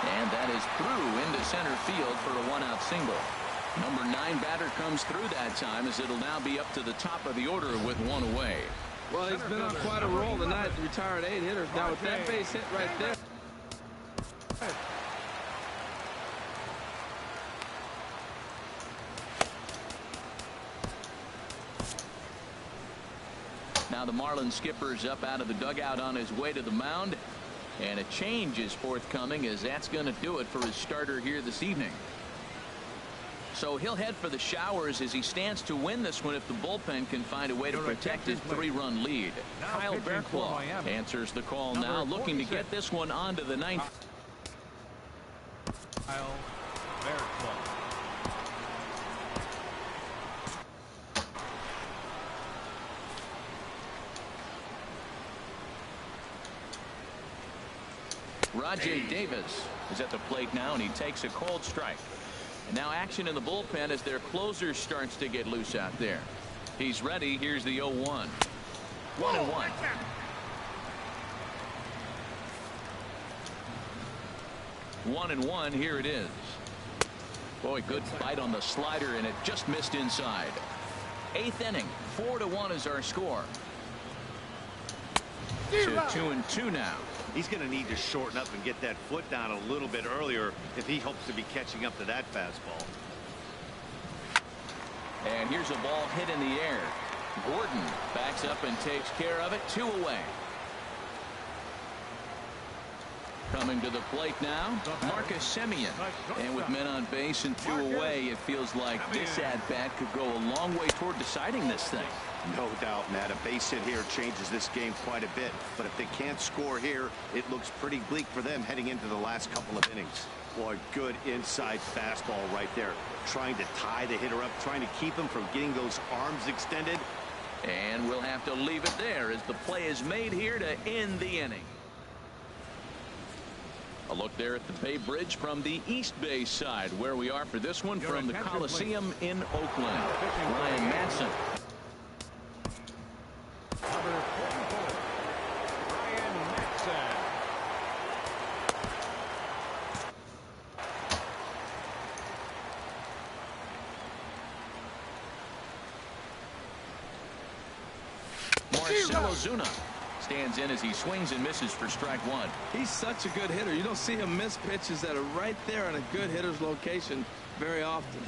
And that is through into center field for a 1-out single. Number 9 batter comes through that time, as it'll now be up to the top of the order with 1 away. Well, he's been on quite a roll tonight. Retired 8 hitters. Now with that base hit right there. Now the Marlins skipper's up out of the dugout on his way to the mound. And a change is forthcoming, as that's going to do it for his starter here this evening. So he'll head for the showers as he stands to win this one if the bullpen can find a way to protect his 3-run lead. Kyle Bearclaw answers the call now, looking to get this one onto the 9th. Kyle Bearclaw. Rajay Davis is at the plate now, and he takes a cold strike. And now action in the bullpen as their closer starts to get loose out there. He's ready. Here's the 0-1. 1-1. One and one. Here it is. Boy, good bite on the slider, and it just missed inside. 8th inning. 4-1 is our score. To 2-2 now. He's going to need to shorten up and get that foot down a little bit earlier if he hopes to be catching up to that fastball. And here's a ball hit in the air. Gordon backs up and takes care of it. 2 away. Coming to the plate now, Marcus Semien. And with men on base and 2 away, it feels like this at-bat could go a long way toward deciding this thing. No doubt, Matt. A base hit here changes this game quite a bit. But if they can't score here, it looks pretty bleak for them heading into the last couple of innings. Boy, good inside fastball right there. Trying to tie the hitter up, trying to keep him from getting those arms extended. And we'll have to leave it there as the play is made here to end the inning. A look there at the Bay Bridge from the East Bay side, where we are for this one from the Coliseum in Oakland. Ryan Madsen. Number 44, Ryan Madsen. Marcell Ozuna stands in as he swings and misses for strike 1. He's such a good hitter. You don't see him miss pitches that are right there in a good hitter's location very often.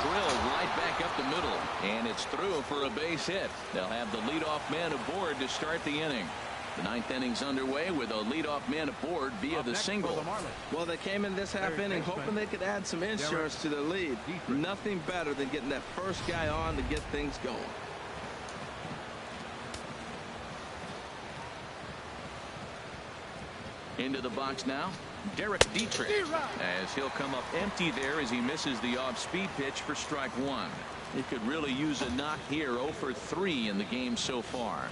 Drilled right back up the middle, and it's through for a base hit. They'll have the leadoff man aboard to start the inning. The 9th inning's underway with a leadoff man aboard via the single. Well, they came in this half inning hoping they could add some insurance to their lead. Nothing better than getting that first guy on to get things going. Into the box now, Derek Dietrich, as he'll come up empty there as he misses the off-speed pitch for strike 1. He could really use a knock here. 0 for 3 in the game so far.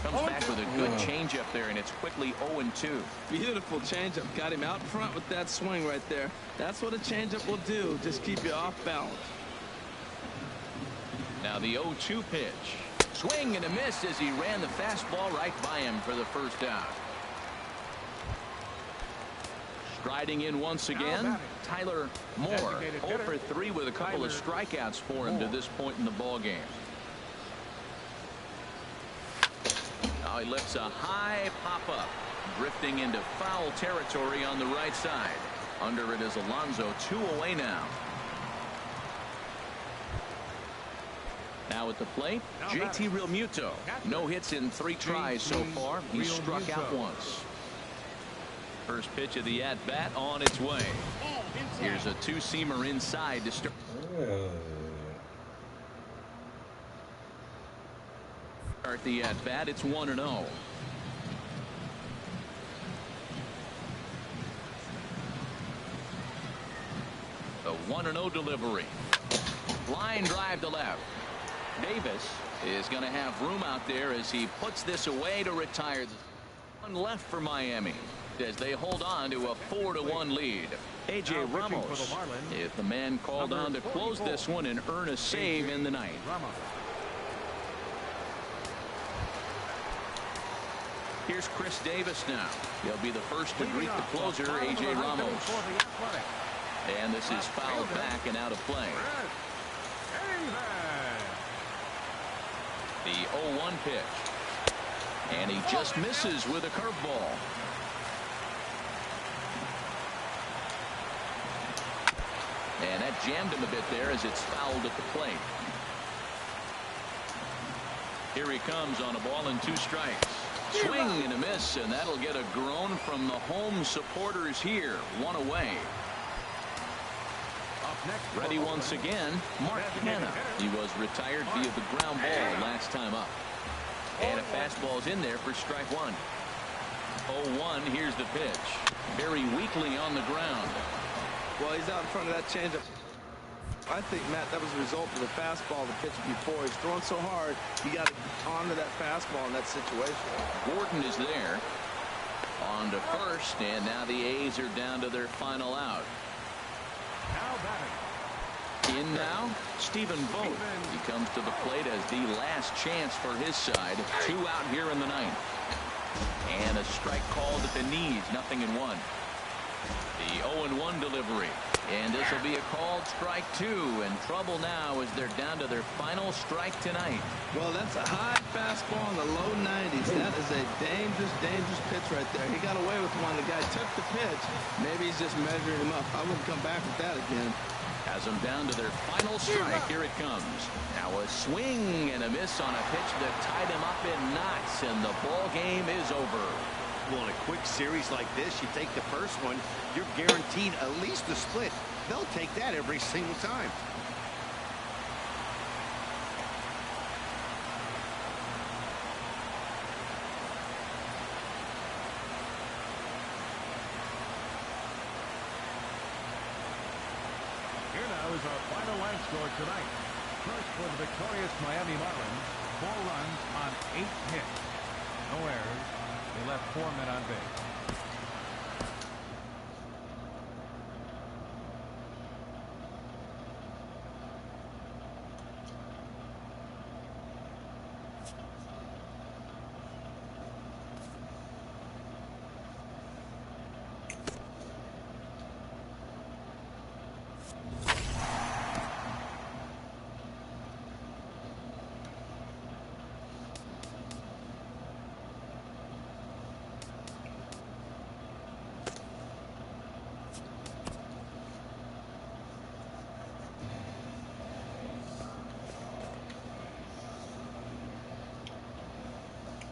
Comes back with a good changeup there, and it's quickly 0-2. Beautiful changeup. Got him out front with that swing right there. That's what a changeup will do. Just keep you off balance. Now the 0-2 pitch. Swing and a miss as he ran the fastball right by him for the first out. Striding in once again, Tyler Moore. 0 for 3 with a couple of strikeouts for him to this point in the ball game. Now he lifts a high pop-up, drifting into foul territory on the right side. Under it is Alonso, 2 away now. Now at the plate, JT Realmuto. No hits in 3 tries so far. He's struck out once. First pitch of the at-bat on its way. Here's a 2-seamer inside to start. Start the at-bat. It's 1-0. The 1-0 delivery. Line drive to left. Davis is going to have room out there as he puts this away to retire. One left for Miami as they hold on to a 4-1 lead. A.J. Ramos is the man called on to close this one and earn a save in the ninth. Here's Chris Davis now. He'll be the first to greet the closer, A.J. Ramos. And this is fouled back and out of play. The 0-1 pitch. And he just misses with a curveball. And that jammed him a bit there as it's fouled at the plate. Here he comes on a ball and 2 strikes. Swing and a miss, and that'll get a groan from the home supporters here. 1 away. Ready once again, Mark Hanna. He was retired via the ground ball last time up. And a fastball's in there for strike 1. 0-1, here's the pitch. Very weakly on the ground. Well, he's out in front of that changeup. I think, Matt, that was a result of the fastball the pitch before. He's throwing so hard, he got onto that fastball in that situation. Gordon is there. On to first, and now the A's are down to their final out. In now, Stephen Vogt. He comes to the plate as the last chance for his side. 2 out here in the ninth. And a strike called at the knees. 0-1. The 0-1 delivery. And this will be a called strike 2. And trouble now as they're down to their final strike tonight. Well, that's a high fastball in the low 90s. That is a dangerous, dangerous pitch right there. He got away with one. The guy took the pitch. Maybe he's just measuring him up. I wouldn't come back with that again. Has them down to their final strike. Here it comes. Now a swing and a miss on a pitch that tied him up in knots, and the ball game is over. Well, in a quick series like this, you take the first one, you're guaranteed at least a split. They'll take that every single time. Is our final line score tonight. First for the victorious Miami Marlins, 4 runs on 8 hits. No errors. They left 4 men on base.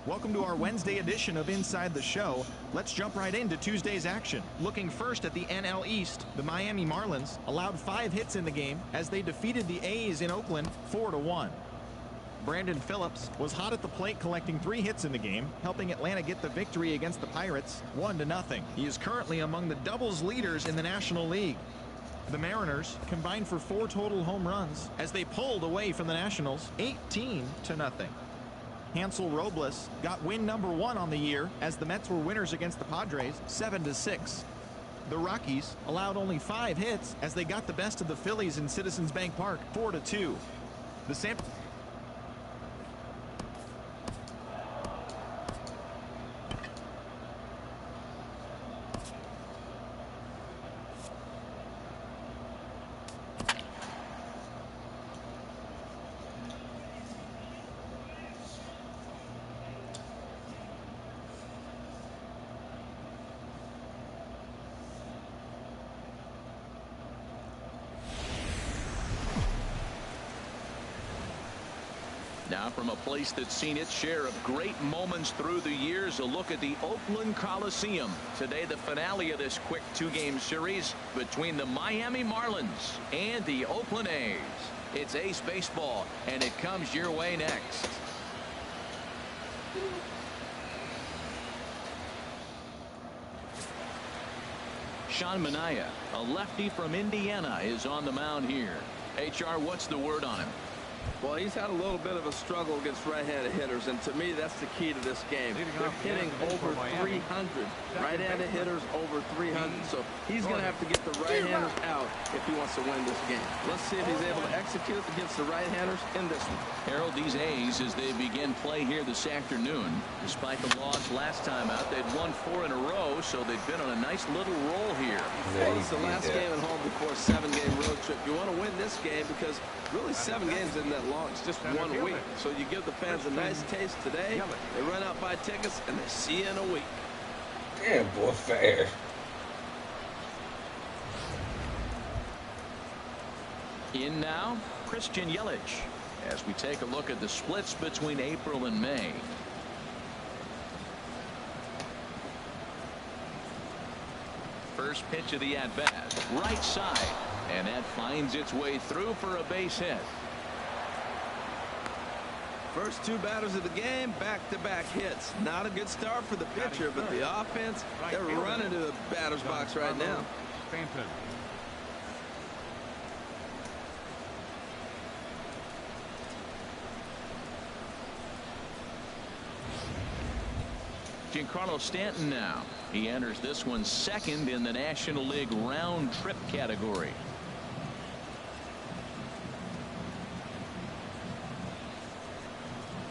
Welcome to our Wednesday edition of Inside the Show. Let's jump right into Tuesday's action. Looking first at the NL East, the Miami Marlins allowed 5 hits in the game as they defeated the A's in Oakland 4-1. Brandon Phillips was hot at the plate, collecting 3 hits in the game, helping Atlanta get the victory against the Pirates 1-0. He is currently among the doubles leaders in the National League. The Mariners combined for 4 total home runs as they pulled away from the Nationals 18-0. Hansel Robles got win number 1 on the year as the Mets were winners against the Padres 7-6. The Rockies allowed only 5 hits as they got the best of the Phillies in Citizens Bank Park 4-2. The San Now from a place that's seen its share of great moments through the years, a look at the Oakland Coliseum. Today, the finale of this quick two-game series between the Miami Marlins and the Oakland A's. It's Ace Baseball, and it comes your way next. Sean Manaea, a lefty from Indiana, is on the mound here. HR, what's the word on him? Well, he's had a little bit of a struggle against right-handed hitters, and to me, that's the key to this game. They're hitting over 300. Right-handed hitters over 300, so he's going to have to get the right-handers out if he wants to win this game. Let's see if he's able to execute against the right-handers in this one. Harold, these A's, as they begin play here this afternoon, despite the loss last time out, they'd won 4 in a row, so they've been on a nice little roll here. Well, it's the last game at home before a 7-game road trip. You want to win this game because really 7 games isn't that long. It's just 1 week. So you give the fans a nice taste today. They run out, buy tickets, and they see you in a week. Damn, boy, fair. In now, Christian Yelich, as we take a look at the splits between April and May. First pitch of the at-bat, right side, and that finds its way through for a base hit. First 2 batters of the game, back-to-back hits. Not a good start for the pitcher, but the offense, they're running to the batter's box right now. Giancarlo Stanton now. He enters this one second in the National League round trip category.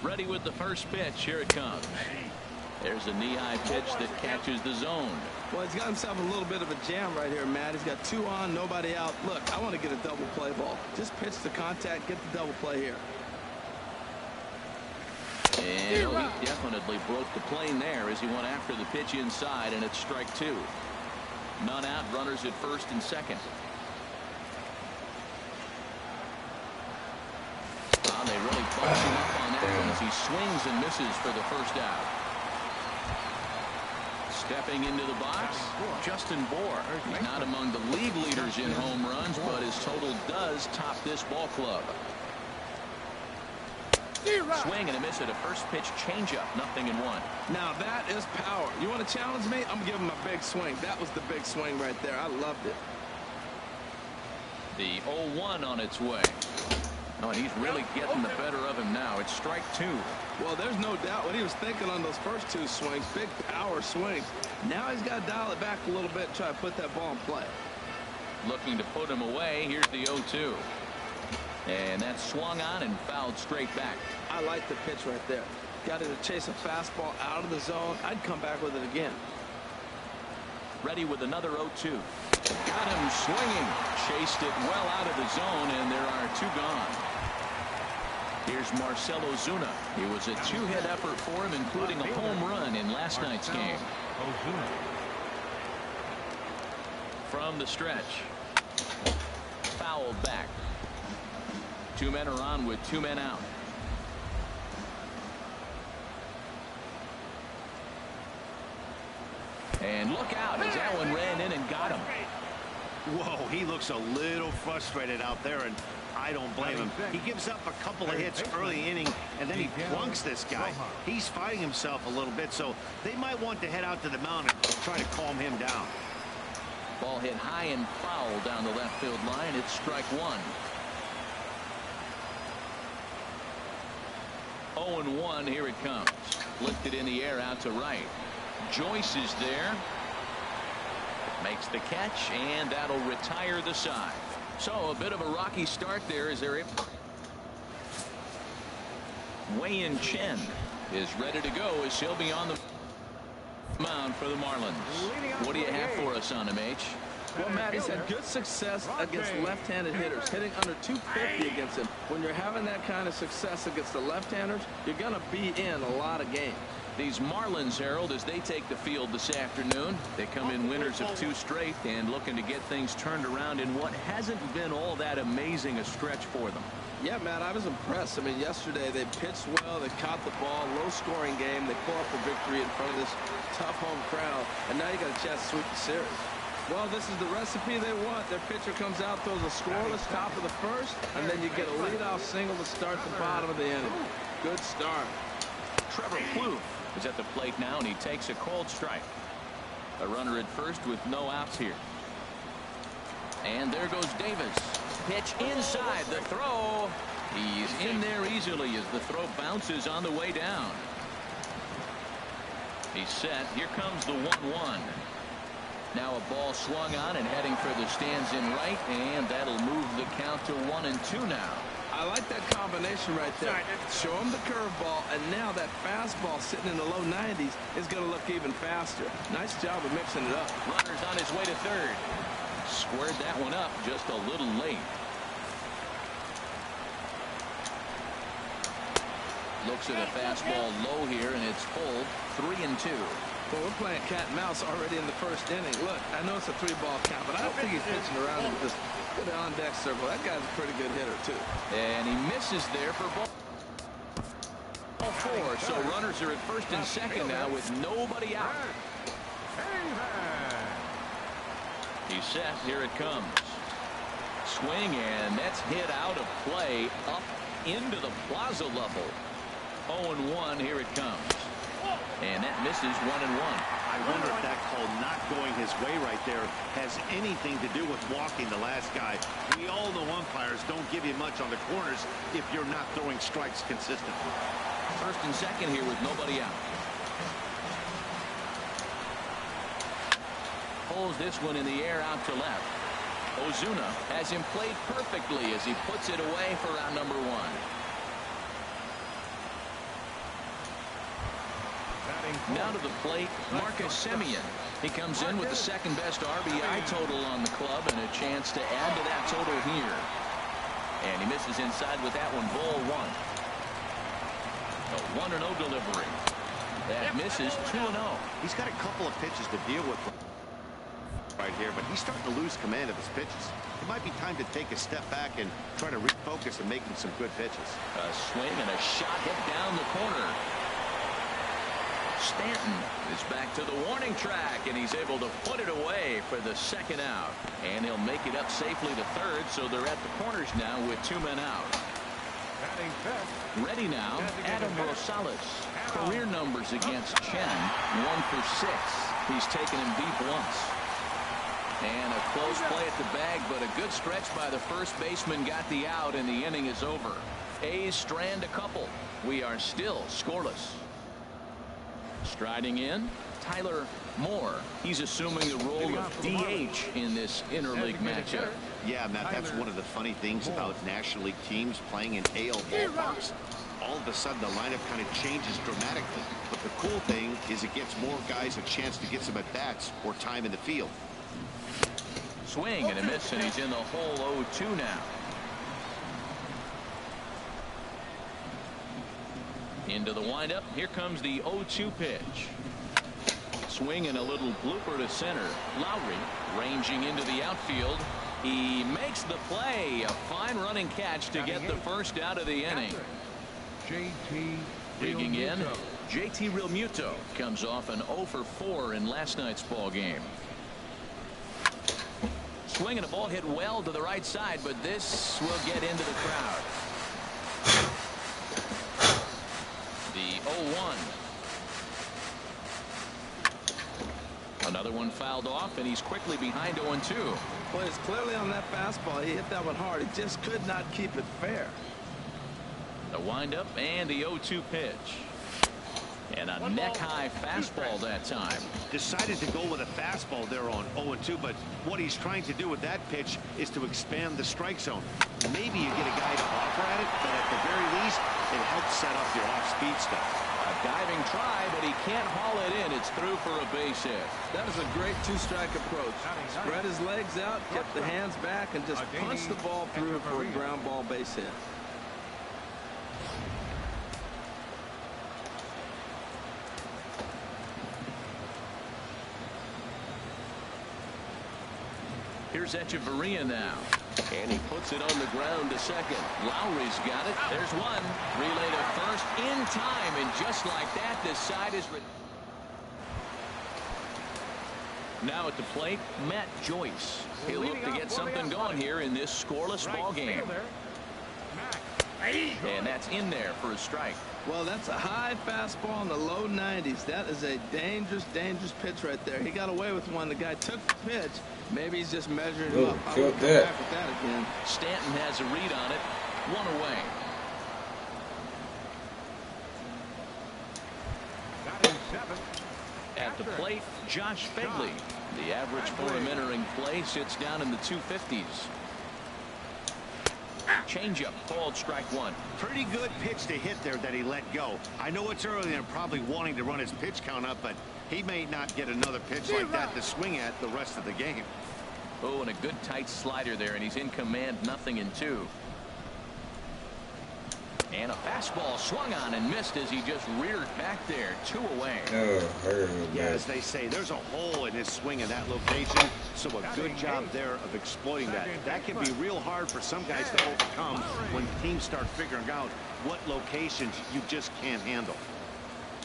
Ready with the first pitch. Here it comes. There's a knee-high pitch that catches the zone. Well, he's got himself a little bit of a jam right here, Matt. He's got 2 on, nobody out. Look, I want to get a double play ball. Just pitch the contact, get the double play here. And he definitely broke the plane there as he went after the pitch inside, and it's strike 2. None out, runners at first and second. They really bunch him up on that one as he swings and misses for the first out. Stepping into the box, Justin Bour. He's not among the league leaders in home runs, but his total does top this ball club. Swing and a miss at a first pitch changeup, 0-1. Now that is power. You want to challenge me? I'm giving him a big swing. That was the big swing right there. I loved it. The 0-1 on its way. Oh, and he's really getting the better of him now. It's strike 2. Well, there's no doubt what he was thinking on those first 2 swings. Big power swings. Now he's got to dial it back a little bit and try to put that ball in play. Looking to put him away. Here's the 0-2. And that's swung on and fouled straight back. I like the pitch right there. Got to chase a fastball out of the zone. I'd come back with it again. Ready with another 0-2. Got him swinging. Chased it well out of the zone, and there are 2 gone. Here's Marcell Ozuna. It was a 2-hit effort for him, including a home run in last night's game. From the stretch. Fouled back. 2 men are on with 2 men out. And look out as that one ran in and got him. Whoa, he looks a little frustrated out there, and I don't blame him. He gives up a couple of hits early inning, and then he plunks this guy. He's fighting himself a little bit, so they might want to head out to the mound and try to calm him down. Ball hit high and foul down the left field line. It's strike 1. 0-1. Here it comes. Lifted in the air out to right. Joyce is there. Makes the catch, and that'll retire the side. So a bit of a rocky start there as they're Wei-Yin Chen is ready to go as he'll be on the mound for the Marlins. What do you have for us on him, H? Well, Matt, he's had good success against left-handed hitters, hitting under 250 against him. When you're having that kind of success against the left-handers, you're going to be in a lot of games. These Marlins, Harold, as they take the field this afternoon, they come in winners of 2 straight and looking to get things turned around in what hasn't been all that amazing a stretch for them. Yeah, Matt, I was impressed. I mean, yesterday they pitched well, they caught the ball, low-scoring game. They pull up a victory in front of this tough home crowd, and now you got a chance to sweep the series. Well, this is the recipe they want. Their pitcher comes out, throws a scoreless top of the first, and then you get a leadoff single to start the bottom of the inning. Good start. Trevor Plouffe is at the plate now, and he takes a cold strike. A runner at first with no outs here. And there goes Davis. Pitch inside the throw. He's in there easily as the throw bounces on the way down. He's set. Here comes the 1-1. Now a ball swung on and heading for the stands in right, and that'll move the count to 1-2 now. I like that combination right there. Show him the curveball, and now that fastball sitting in the low 90s is going to look even faster. Nice job of mixing it up. Runner's on his way to third. Squared that one up just a little late. Looks at a fastball low here, and it's pulled. 3-2. Well, we're playing cat and mouse already in the first inning. Look, I know it's a 3-ball count, but I don't think he's pitching around with this good on-deck circle. That guy's a pretty good hitter, too. And he misses there for ball 4. So runners are at first and second now with nobody out. He's set. Here it comes. Swing, and that's hit out of play up into the plaza level. 0-1. Here it comes. And that misses 1-1. I wonder if that call not going his way right there has anything to do with walking the last guy. We all know umpires don't give you much on the corners if you're not throwing strikes consistently. First and second here with nobody out. Pulls this one in the air out to left. Ozuna has him played perfectly as he puts it away for round number 1. Now to the plate, Marcus Semien. He comes in with the second best RBI total on the club and a chance to add to that total here. And he misses inside with that one, ball 1. A 1-0 delivery. That misses 2-0. He's got a couple of pitches to deal with right here, but he's starting to lose command of his pitches. It might be time to take a step back and try to refocus and make him some good pitches. A swing and a shot hit down the corner. Stanton is back to the warning track, and he's able to put it away for the second out. And he'll make it up safely to third, so they're at the corners now with 2 men out. Ready now, Adam Rosales. Career numbers against Chen, 1 for 6. He's taken him deep once. And a close play at the bag, but a good stretch by the first baseman got the out, and the inning is over. A's strand a couple. We are still scoreless. Striding in, Tyler Moore. He's assuming the role of DH in this interleague matchup. Yeah, Matt, that's one of the funny things about National League teams playing in AL ballparks. All of a sudden, the lineup kind of changes dramatically. But the cool thing is it gets more guys a chance to get some at-bats or time in the field. Swing and a miss, and he's in the hole 0-2 now. Into the windup. Here comes the 0-2 pitch. Swing and a little blooper to center. Lowry ranging into the outfield. He makes the play. A fine running catch to get the first out of the inning. Digging in, JT Realmuto comes off an 0 for 4 in last night's ball game. Swing and a ball hit well to the right side, but this will get into the crowd. The 0-1. Another one fouled off, and he's quickly behind 0-2. Well, it's clearly on that fastball. He hit that one hard. He just could not keep it fair. The windup and the 0-2 pitch. And a neck-high fastball that time. Decided to go with a fastball there on 0-2, but what he's trying to do with that pitch is to expand the strike zone. Maybe you get a guy to offer at it, but at the very least, it helps set up your off-speed stuff. A diving try, but he can't haul it in. It's through for a base hit. That is a great two-strike approach. Spread his legs out, kept the hands back, and just punched the ball through for a ground ball base hit. Here's Echeverria now. And he puts it on the ground to second. Lowry's got it. There's one. Relay to first in time. And just like that, this side is... Now at the plate, Matt Joyce. He'll look to get something going here in this scoreless ball game. And that's in there for a strike. Well, that's a high fastball in the low 90s. That is a dangerous, dangerous pitch right there. He got away with one. The guy took the pitch. Maybe he's just measuring him up. I would come back with that again. Stanton has a read on it. One away. At the plate, Josh Begley. The average for him entering play sits down in the 250s. Changeup called strike one. Pretty good pitch to hit there that he let go. I know it's early and probably wanting to run his pitch count up, but he may not get another pitch like that to swing at the rest of the game. Oh, and a good tight slider there, and he's in command, 0-2. And a fastball swung on and missed as he just reared back there. 2 away. Yeah, as they say, there's a hole in his swing in that location, so a good job there of exploiting that. That can be real hard for some guys to overcome when teams start figuring out what locations you just can't handle.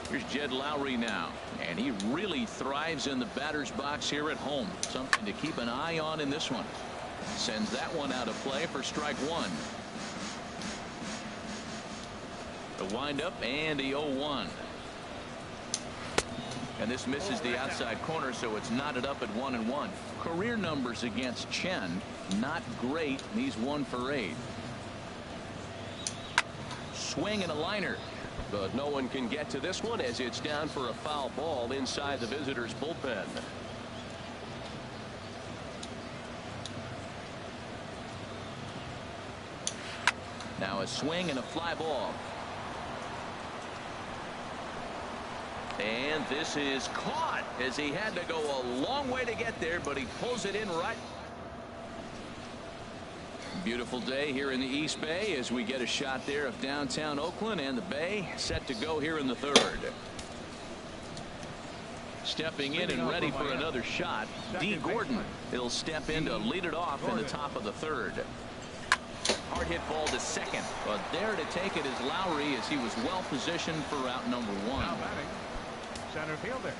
Here's Jed Lowry now, and he really thrives in the batter's box here at home. Something to keep an eye on in this one. Sends that one out of play for strike one. The windup and the 0-1. And this misses the outside corner, so it's knotted up at 1-1. Career numbers against Chen, not great. He's 1 for 8. Swing and a liner. But no one can get to this one as it's down for a foul ball inside the visitors' bullpen. Now a swing and a fly ball. And this is caught as he had to go a long way to get there, but he pulls it in right. Beautiful day here in the East Bay as we get a shot there of downtown Oakland, and the Bay set to go here in the third. Stepping in and ready for another shot, D. Gordon. He'll step in to lead it off in the top of the third. Hard hit ball to second, but there to take it is Lowry as he was well positioned for out number 1. Center fielder.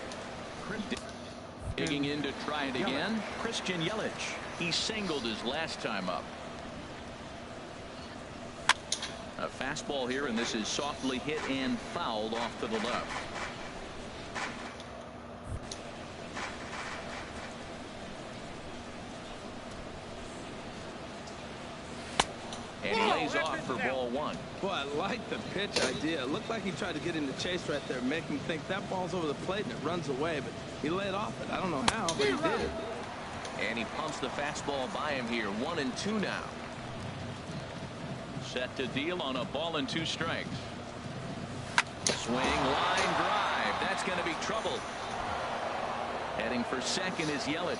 Digging in to try it again, Christian Yelich. He singled his last time up. A fastball here, and this is softly hit and fouled off to the left. And he lays off for ball 1. Boy, I like the pitch idea. It looked like he tried to get in the chase right there, make him think that ball's over the plate and it runs away, but he laid off it. I don't know how, but he did. And he pumps the fastball by him here. 1-2 now. Set to deal on a ball and 2 strikes. Swing, line drive. That's going to be trouble. Heading for second is Yelich.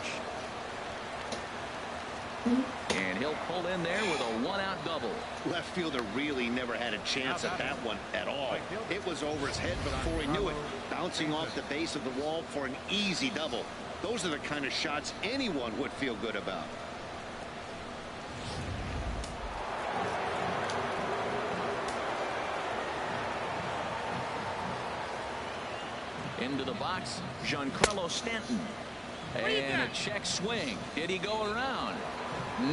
And he'll pull in there with a 1-out double. Left fielder really never had a chance at that one at all. It was over his head before he knew it, bouncing off the base of the wall for an easy double. Those are the kind of shots anyone would feel good about. Into the box, Giancarlo Stanton. And a check swing. Did he go around?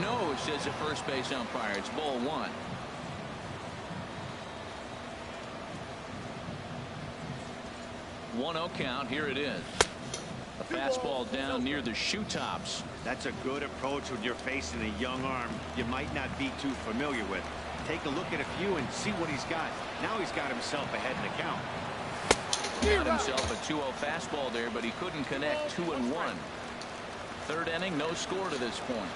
No, says the first base umpire. It's ball 1. One 0 count. Here it is. A fastball down near the shoe tops. That's a good approach when you're facing a young arm you might not be too familiar with. Take a look at a few and see what he's got. Now he's got himself ahead in the count. Got himself a 2-0 fastball there, but he couldn't connect 2-1. Third inning, no score to this point.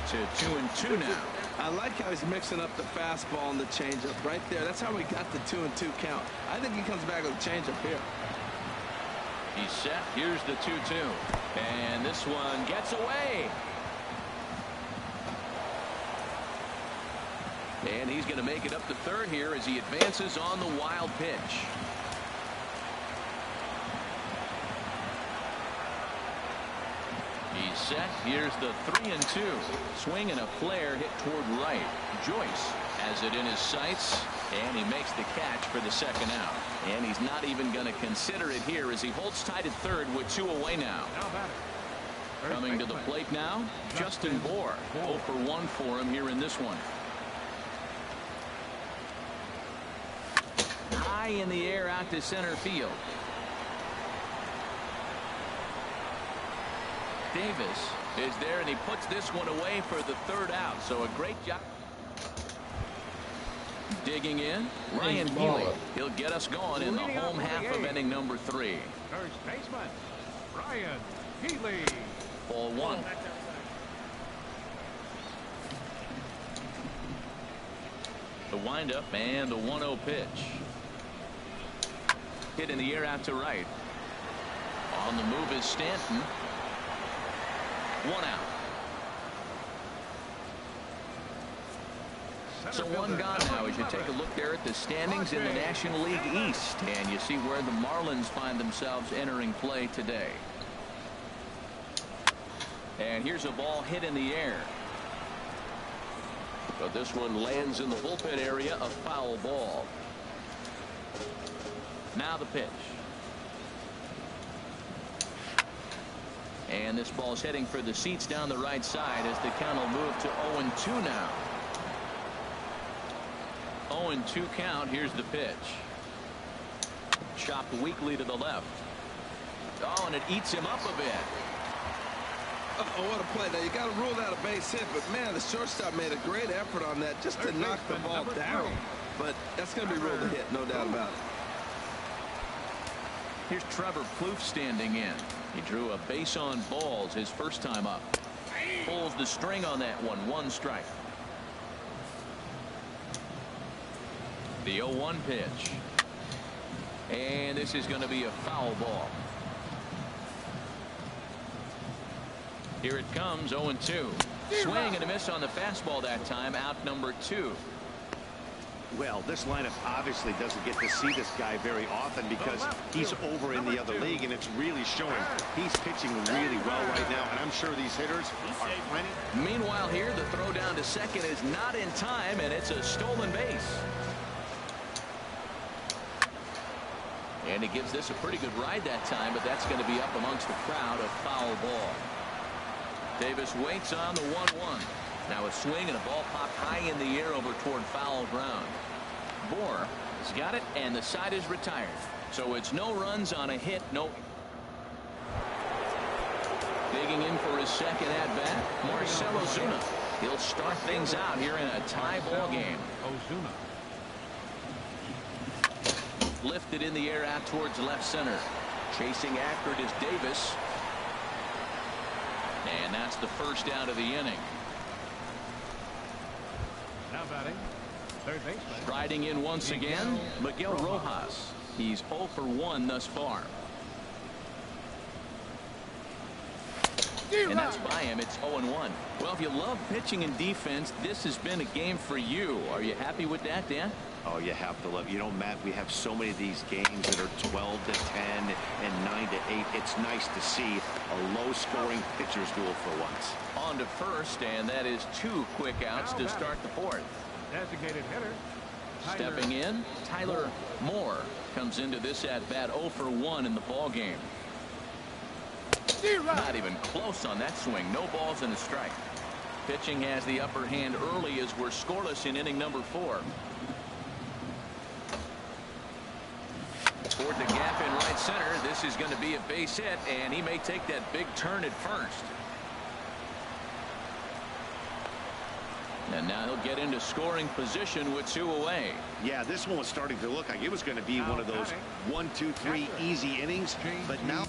To 2-2 now. I like how he's mixing up the fastball and the changeup right there. That's how we got the 2-2 count. I think he comes back with a changeup here. He's set. Here's the 2-2. And this one gets away. And he's going to make it up to third here as he advances on the wild pitch. set. Here's the 3-2. Swing and a flare hit toward right. Joyce has it in his sights, and he makes the catch for the second out. And he's not even going to consider it here as he holds tight at third with 2 away now. Coming to the plate now, Justin Bour. 0 for 1 for him here in this one. High in the air out to center field. Davis is there, and he puts this one away for the third out. So a great job. Digging in, Ryan Healy. He'll get us going in the home half of inning number 3. First baseman, Ryan Healy. Ball 1. The windup and the 1-0 pitch. Hit in the air out to right. On the move is Stanton. 1 out. So 1 gone now as you take a look there at the standings in the National League East, and you see where the Marlins find themselves entering play today. And here's a ball hit in the air. But this one lands in the bullpen area, a foul ball. Now the pitch. And this ball's heading for the seats down the right side as the count will move to 0-2 now. 0-2 count. Here's the pitch. Chopped weakly to the left. Oh, and it eats him up a bit. Oh, what a play. Now, you got to rule that a base hit, but, man, the shortstop made a great effort on that just to knock the ball down. But that's going to be ruled a hit, no doubt about it. Here's Trevor Plouffe standing in. He drew a base on balls his first time up. Pulls the string on that one. 1 strike. The 0-1 pitch. And this is going to be a foul ball. Here it comes, 0-2. Swing and a miss on the fastball that time, out number 2. Well, this lineup obviously doesn't get to see this guy very often because he's over in the other league, and it's really showing. He's pitching really well right now, and I'm sure these hitters are plenty. Meanwhile here, the throw down to second is not in time, and it's a stolen base. And he gives this a pretty good ride that time, but that's going to be up amongst the crowd, a foul ball. Davis waits on the 1-1. Now a swing and a ball popped high in the air over toward foul ground. Bour has got it, and the side is retired. So it's no runs on a hit. No. Digging in for his second at-bat, Marcell Ozuna. He'll start things out here in a tie ball game. Ozuna. Lifted in the air out towards left center. Chasing after it is Davis. And that's the first out of the inning. Now batting, third baseman. Riding in once again, Miguel Rojas. He's 0 for 1 thus far. And that's by him. It's 0-1. Well, if you love pitching and defense, this has been a game for you. Are you happy with that, Dan? Oh, you have to love. You know, Matt, we have so many of these games that are 12-10 and 9-8. It's nice to see a low-scoring pitcher's duel for once. On to first, and that is 2 quick outs to start the 4th. Designated hitter. Stepping in, Tyler Moore comes into this at-bat 0 for 1 in the ball game. Not even close on that swing. No balls and a strike. Pitching has the upper hand early as we're scoreless in inning number 4. Toward the gap in right center. This is going to be a base hit, and he may take that big turn at first. And now he'll get into scoring position with 2 away. Yeah, this one was starting to look like it was going to be one of those 1, 2, 3 easy innings, but now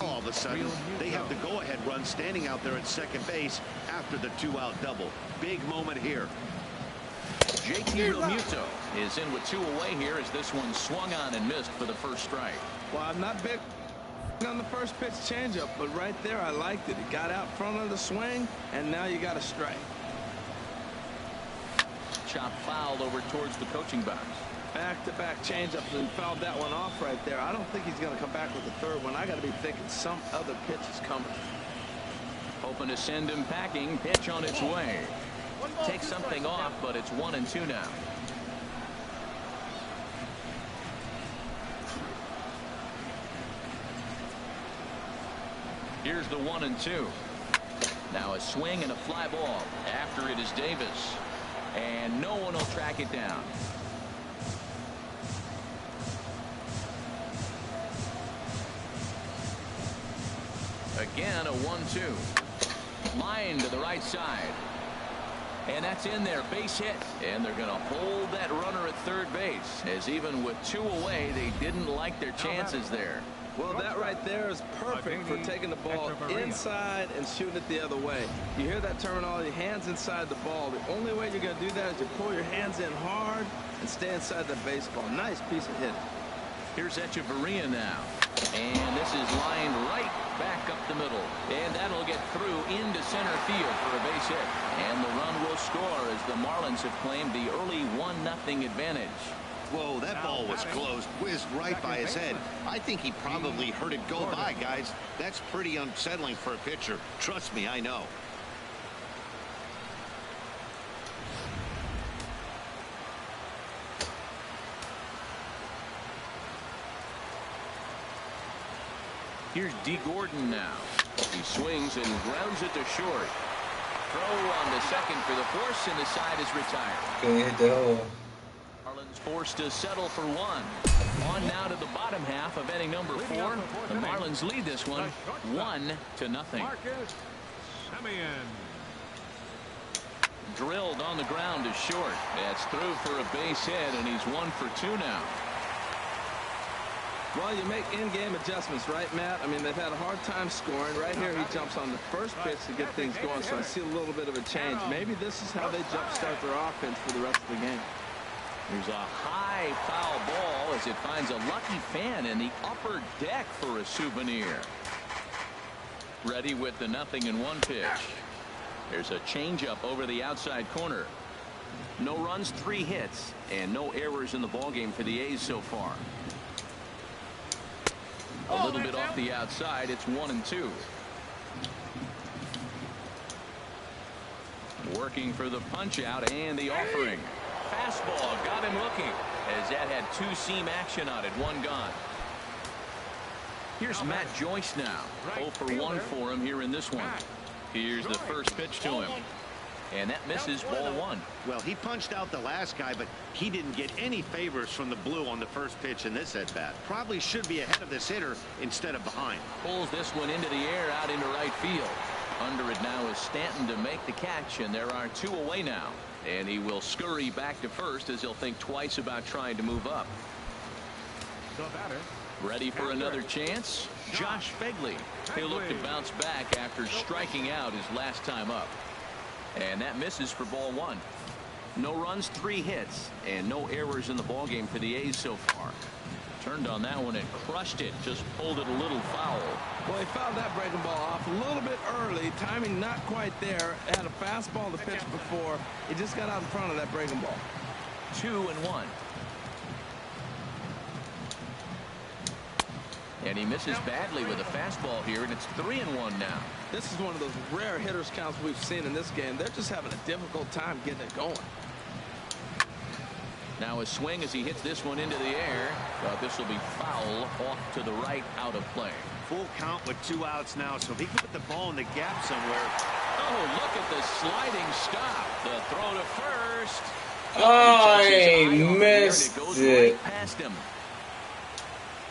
all of a sudden they have the go-ahead run standing out there at second base after the 2-out double. Big moment here. JT Realmuto is in with 2 away here as this one swung on and missed for the first strike. Well, I'm not big on the first pitch changeup, but right there I liked it. It got out front of the swing, and now you got a strike. Chop fouled over towards the coaching box. Back-to-back changeups and fouled that one off right there. I don't think he's going to come back with the third one. I got to be thinking some other pitch is coming. Hoping to send him packing. Pitch on its way. Takes something off, but it's 1-2 now. Here's the 1-2. Now a swing and a fly ball. After it is Davis. And no one will track it down. Again, a 1-2. Line to the right side. And that's in there. Base hit. And they're going to hold that runner at third base. As even with 2 away, they didn't like their chances there. Well, that right there is perfect for taking the ball inside and shooting it the other way. You hear that terminology, hands inside the ball. The only way you're going to do that is you pull your hands in hard and stay inside the baseball. Nice piece of hitting. Here's Echeverria now. And this is lined right back up the middle. And that'll get through into center field for a base hit. And the run will score as the Marlins have claimed the early 1-0 advantage. Whoa, that ball was close. Whizzed right by his head. I think he probably heard it go by, guys. That's pretty unsettling for a pitcher. Trust me, I know. Here's D. Gordon now. He swings and grounds it to short. Throw on the second for the force, and the side is retired. Can you hit the hole? Marlins forced to settle for 1. On now to the bottom half of inning number 4. The Marlins lead this one 1-0. Drilled on the ground to short. That's through for a base hit, and he's 1 for 2 now. Well, you make in-game adjustments, right, Matt? I mean, they've had a hard time scoring. Right here, he jumps on the first pitch to get things going, so I see a little bit of a change. Maybe this is how they jumpstart their offense for the rest of the game. There's a high foul ball as it finds a lucky fan in the upper deck for a souvenir. Ready with the 0-1 pitch. There's a changeup over the outside corner. No runs, 3 hits, and no errors in the ballgame for the A's so far. A little bit off the outside. It's 1-2. Working for the punch out and the offering. Fastball got him looking as that had 2-seam action on it. 1 gone. Here's Matt Joyce now. 0 for 1 for him here in this one. Here's the first pitch to him. And that misses, ball 1. Well, he punched out the last guy, but he didn't get any favors from the blue on the first pitch in this at-bat. Probably should be ahead of this hitter instead of behind. Pulls this one into the air out into right field. Under it now is Stanton to make the catch, and there are 2 away now. And he will scurry back to first as he'll think twice about trying to move up. Ready for another chance? Josh Fegley. He'll look to bounce back after striking out his last time up. And that misses for ball 1. No runs, 3 hits, and no errors in the ballgame for the A's so far. Turned on that one and crushed it. Just pulled it a little foul. Well, he fouled that breaking ball off a little bit early. Timing not quite there. Had a fastball to pitch before. He just got out in front of that breaking ball. 2-1. And he misses badly with a fastball here, and it's 3-1 now. This is one of those rare hitters counts we've seen in this game. They're just having a difficult time getting it going. Now a swing as he hits this one into the air. But this will be foul off to the right, out of play. Full count with 2 outs now, so if he can put the ball in the gap somewhere. Oh, look at the sliding stop. The throw to first. Oh, he missed it. Right past him.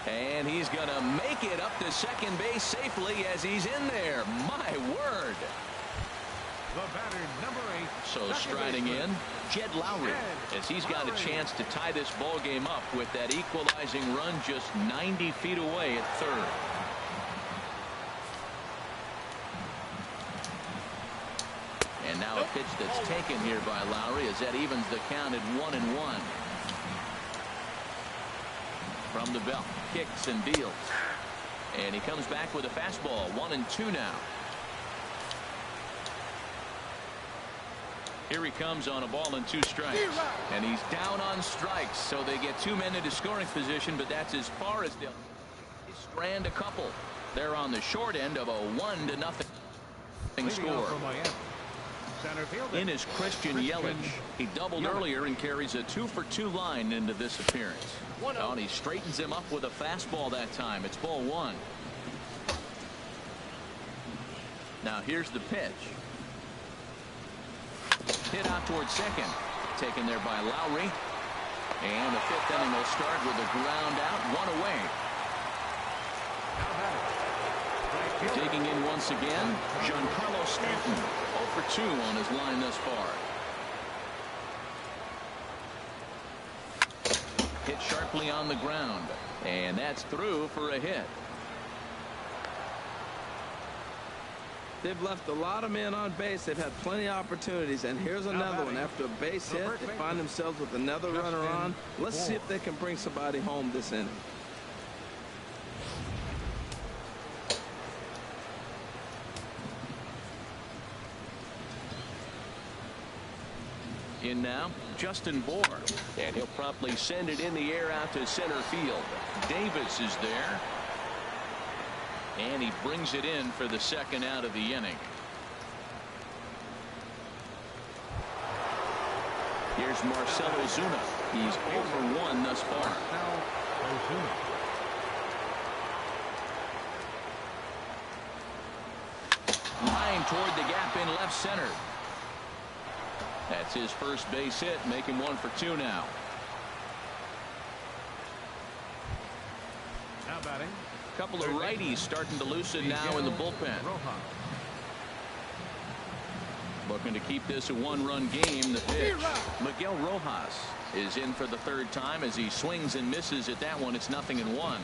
And he's going to make it up to second base safely as he's in there. My word. The batter, number 8. So striding in, Jed Lowry, as he's got a chance to tie this ball game up with that equalizing run just 90 feet away at third. And now a pitch that's taken here by Lowry as that evens the count at 1-1. From the belt, kicks and deals. And he comes back with a fastball. 1-2 now. Here he comes on a ball and 2 strikes. And he's down on strikes, so they get 2 men into scoring position, but that's as far as they'll strand a couple. They're on the short end of a 1-0 second score. In is Christian Yelich. He doubled earlier and carries a 2-for-2 line into this appearance. Oh, and he straightens him up with a fastball that time. It's ball one. Now here's the pitch. Hit out towards second. Taken there by Lowry. And the fifth inning will start with a ground out, one away. Digging in once again, Giancarlo Stanton. 0-for-2 on his line thus far. Hit sharply on the ground. And that's through for a hit. They've left a lot of men on base. They've had plenty of opportunities. And here's another one. After a base hit, they find themselves with another runner on. Let's see if they can bring somebody home this inning. In now, Justin Bohr. And he'll promptly send it in the air out to center field. Davis is there. And he brings it in for the second out of the inning. Here's Marcell Ozuna. He's 0-for-1 thus far. Line toward the gap in left center. That's his first base hit, making 1-for-2 now. Now batting. Couple of righties starting to loosen now in the bullpen. Looking to keep this a one-run game. The pitch. Miguel Rojas is in for the third time as he swings and misses at that one. It's 0-1.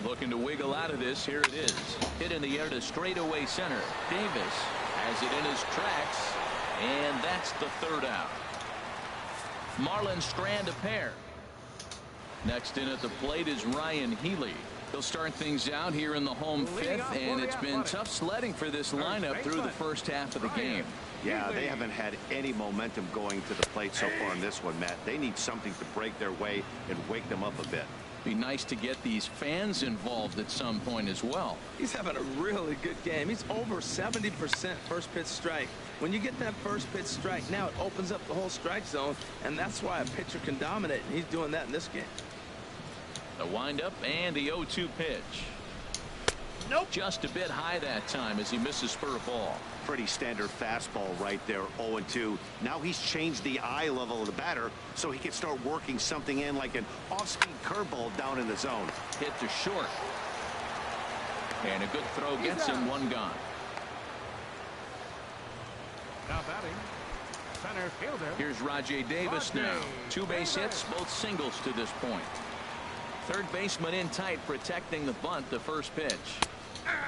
Looking to wiggle out of this. Here it is. Hit in the air to straightaway center. Davis has it in his tracks. And that's the third out. Marlins strand a pair. Next in at the plate is Ryan Healy. He'll start things out here in the home fifth, and it's been tough sledding for this lineup through the first half of the game. Yeah, they haven't had any momentum going to the plate so far in this one, Matt. They need something to break their way and wake them up a bit. Be nice to get these fans involved at some point as well. He's having a really good game. He's over 70% first pitch strike. When you get that first pitch strike, now it opens up the whole strike zone, and that's why a pitcher can dominate, and he's doing that in this game. The windup and the 0-2 pitch. Nope. Just a bit high that time as he misses for a ball. Pretty standard fastball right there, 0-2. Now he's changed the eye level of the batter so he can start working something in like an off-speed curveball down in the zone. Hit to short. And a good throw gets him, one gone. Now batting. Center fielder. Here's Rajay Davis now. 2 base hits, both singles to this point. Third baseman in tight, protecting the bunt, the first pitch.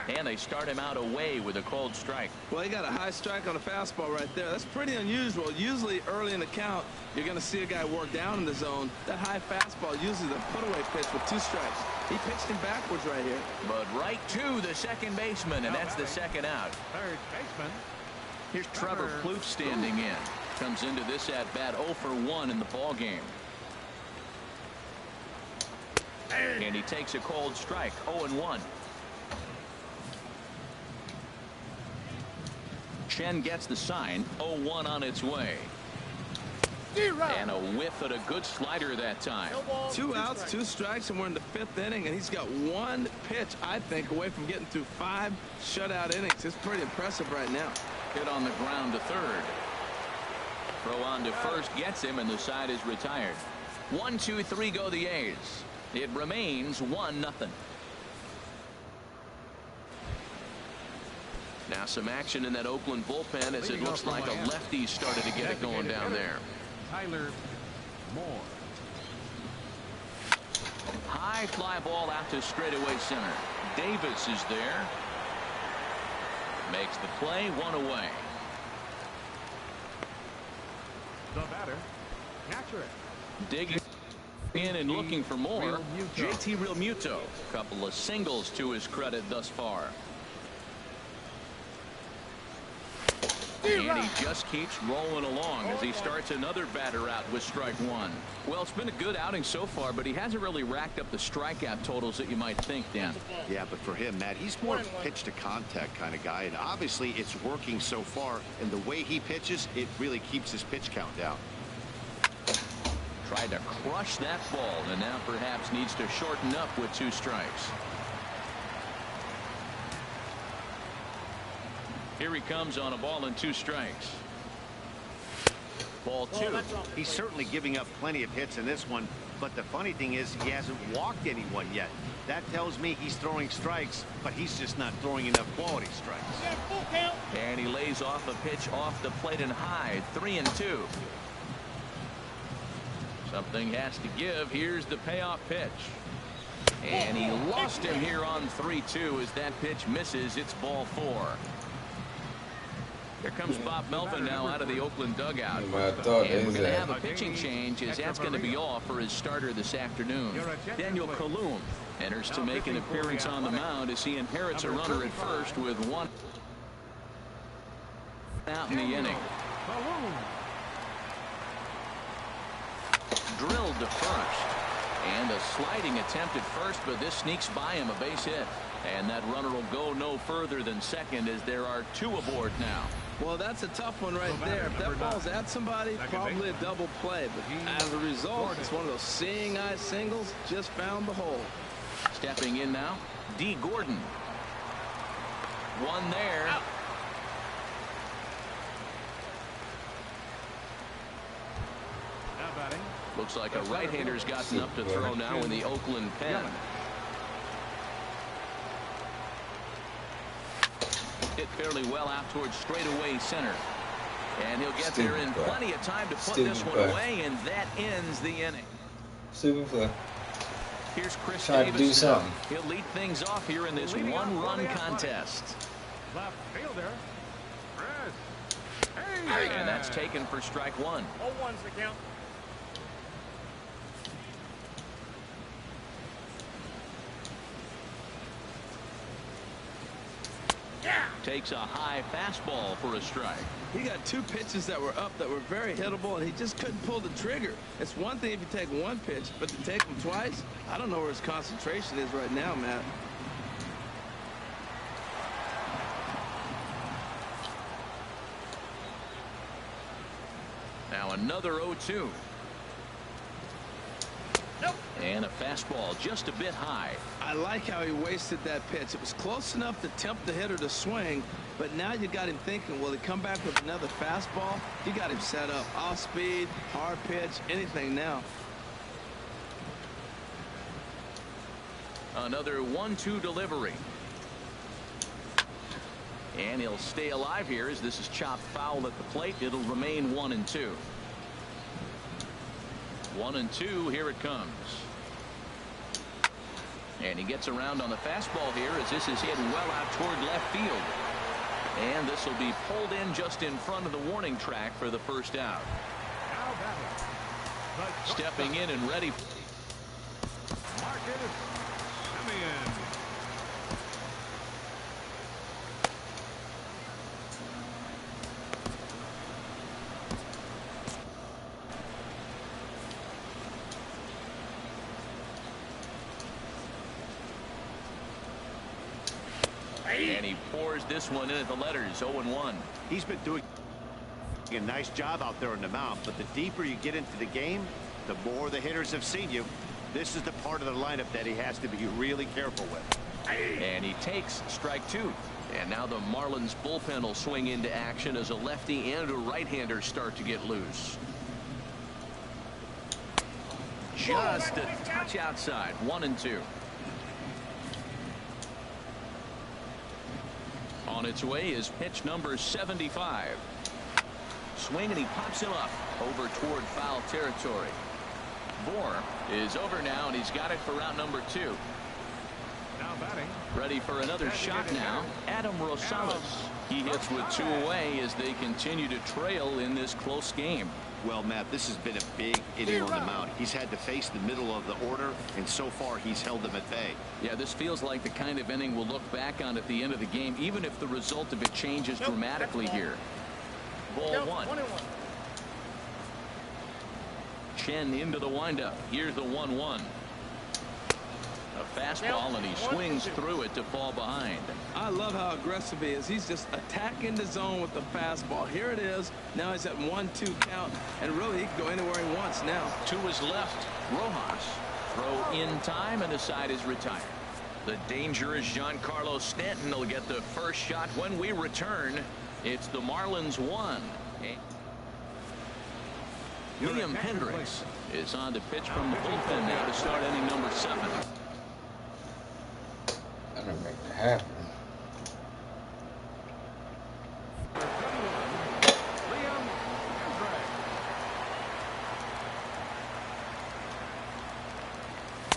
And they start him out away with a cold strike. Well, he got a high strike on a fastball right there. That's pretty unusual. Usually early in the count, you're going to see a guy work down in the zone. That high fastball, usually the put-away pitch with 2 strikes. He pitched him backwards right here. But right to the second baseman, and that's the second out. Third baseman. Here's Trevor Plouffe standing in. Comes into this at-bat 0-for-1 in the ball game. And he takes a cold strike, 0-1. Chen gets the sign, 0-1 on its way. And a whiff at a good slider that time. 2 outs, 2 strikes, and we're in the 5th inning, and he's got 1 pitch, I think, away from getting through 5 shutout innings. It's pretty impressive right now. Hit on the ground to third. Throw on to first gets him, and the side is retired. 1, 2, 3 go the A's. It remains 1-0. Now some action in that Oakland bullpen as it looks like a lefty started to get it going down there. Tyler Moore. High fly ball out to straightaway center. Davis is there. Makes the play, 1 away. The batter. Catcher. Digging in and looking for more. JT Realmuto. Couple of singles to his credit thus far. And he just keeps rolling along as he starts another batter out with strike one. Well, it's been a good outing so far, but he hasn't really racked up the strikeout totals that you might think, Dan. Yeah, but for him, Matt, he's more pitch to contact kind of guy, and obviously it's working so far, and the way he pitches, it really keeps his pitch count down. Tried to crush that ball, and now perhaps needs to shorten up with 2 strikes. Here he comes on a ball and 2 strikes. Ball 2. He's certainly giving up plenty of hits in this one, but the funny thing is he hasn't walked anyone yet. That tells me he's throwing strikes, but he's just not throwing enough quality strikes. And he lays off a pitch off the plate and high. 3-2. Something has to give. Here's the payoff pitch. And he lost him here on 3-2 as that pitch misses. It's ball 4. Here comes Bob Melvin now out of the Oakland dugout. And we're going to have a pitching change as that's going to be off for his starter this afternoon. Daniel Kalum enters to make an appearance on the mound as he inherits a runner at first with 1 out in the inning. Drilled to first. And a sliding attempt at first, but this sneaks by him, a base hit. And that runner will go no further than second as there are 2 aboard now. Well, that's a tough one right there. If that ball's at somebody, probably a double play. But as a result, it's one of those seeing eye singles. Just found the hole. Stepping in now, D. Gordon. One there. Out. Looks like a right-hander's gotten up to throw now in the Oakland pen. Hit fairly well out towards straightaway center. And he'll get there in plenty of time to put this one away, and that ends the inning. Super play. Here's Chris Trying Davis. to do something. He'll lead things off here in this one-run contest. Left fielder. And that's taken for strike 1. 0-1's the count. Takes a high fastball for a strike. He got 2 pitches that were up that were very hittable, and he just couldn't pull the trigger. It's one thing if you take 1 pitch, but to take them twice, I don't know where his concentration is right now, Matt. Now another 0-2. Nope. And a fastball just a bit high. I like how he wasted that pitch. It was close enough to tempt the hitter to swing, but now you got him thinking, will he come back with another fastball? You got him set up. Off speed, hard pitch, anything now. Another 1-2 delivery. And he'll stay alive here as this is chopped foul at the plate. It'll remain 1-2. 1-2, here it comes. And he gets around on the fastball here as this is hit well out toward left field. And this will be pulled in just in front of the warning track for the first out. Stepping in and ready. Marcus Semien. And he pours this one in at the letters. 0-1. He's been doing a nice job out there on the mound, but the deeper you get into the game, the more the hitters have seen you. This is the part of the lineup that he has to be really careful with. And he takes strike 2. And now the Marlins bullpen will swing into action as a lefty and a right-hander start to get loose. Just a touch outside. 1-2. On its way is pitch number 75. Swing, and he pops him up over toward foul territory. Bohr is over now, and he's got it for route number 2. Now batting. Ready for another shot now. Adam Rosales. He hits with 2 away as they continue to trail in this close game. Well, Matt, this has been a big inning on the mound. He's had to face the middle of the order, and so far he's held them at bay. Yeah, this feels like the kind of inning we'll look back on at the end of the game, even if the result of it changes dramatically here. ball one. Chen into the windup. Here's the 1-1. A fastball, and he swings through it to fall behind. I love how aggressive he is. He's just attacking the zone with the fastball. Here it is. Now he's at 1-2 count, and really he can go anywhere he wants now. To his left, Rojas. Throw in time, and the side is retired. The dangerous Giancarlo Stanton will get the first shot when we return. It's the Marlins 1. Liam Hendricks is on the pitch from the bullpen now to start inning number 7. I don't make that happen.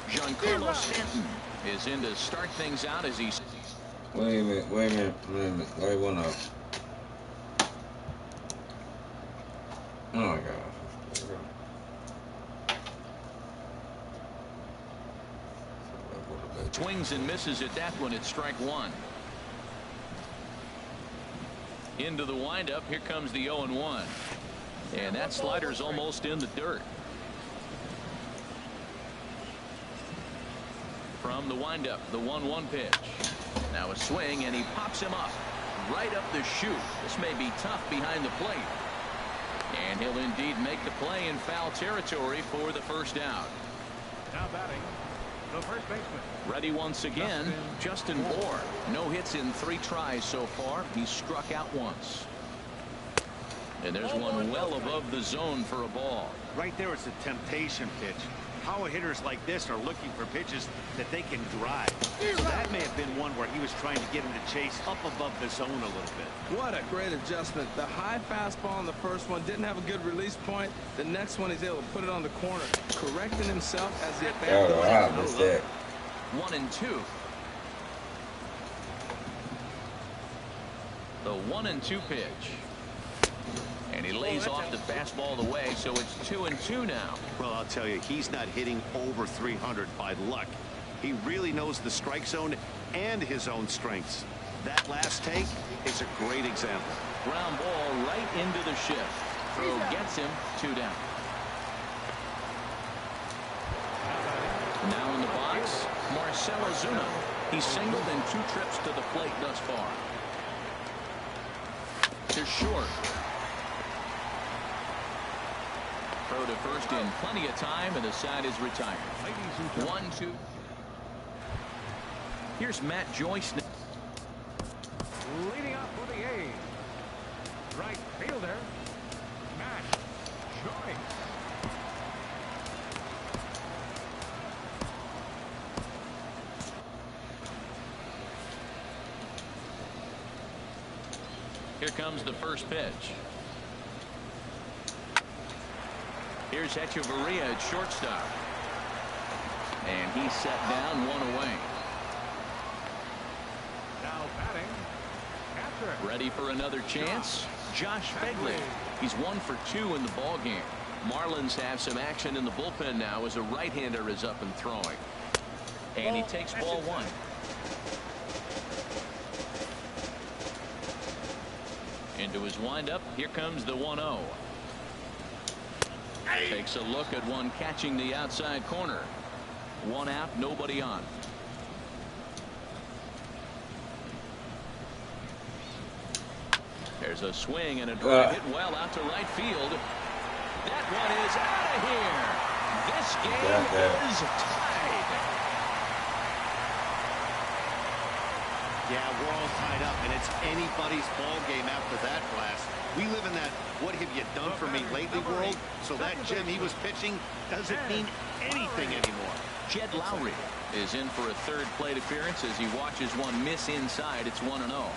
Giancarlo Stanton is in to start things out as he's... Wait a minute. Wait one up. Oh my God. Swings and misses at that one at strike 1. Into the windup. Here comes the 0-1. And that slider's almost in the dirt. From the windup, the 1-1 pitch. Now a swing, and he pops him up right up the chute. This may be tough behind the plate. And he'll indeed make the play in foul territory for the first out. Now batting, the first baseman. Ready once again, Justin Bour. No hits in 3 tries so far. He's struck out once. And there's one well above the zone for a ball. Right there, it's a temptation pitch. Power hitters like this are looking for pitches that they can drive. So that may have been one where he was trying to get him to chase up above the zone a little bit. What a great adjustment. The high fastball on the first one didn't have a good release point. The next one he's able to put it on the corner, correcting himself as the I missed that. 1-2. The 1-2 pitch. And he lays off the fastball away, so it's 2-2 now. Well, I'll tell you, he's not hitting over 300 by luck. He really knows the strike zone and his own strengths. That last take is a great example. Ground ball right into the shift. Throw gets him 2 down. Now in the box, Marcell Ozuna. He's singled in 2 trips to the plate thus far. To short. Throw to first in plenty of time, and the side is retired. 1-2. Here's Matt Joyce. Leading up for the A's, right fielder, Matt Joyce. Here comes the first pitch. Here's Echeverria at shortstop. And he's set down 1 away. Now batting, catcher. Ready for another chance? Josh Phegley. He's 1 for 2 in the ball game. Marlins have some action in the bullpen now as a right-hander is up and throwing. And he takes ball 1. Into his windup. Here comes the 1-0. Takes a look at one catching the outside corner. 1 out, nobody on. There's a swing and a drive hit well out to right field. That one is out of here. This game is tied. Yeah, we're all tied up, and it's anybody's ball game after that blast. We live in that "what have you done for me lately" world, so that gem he was pitching doesn't mean anything anymore. Jed Lowry is in for a 3rd plate appearance as he watches one miss inside. It's 1-0.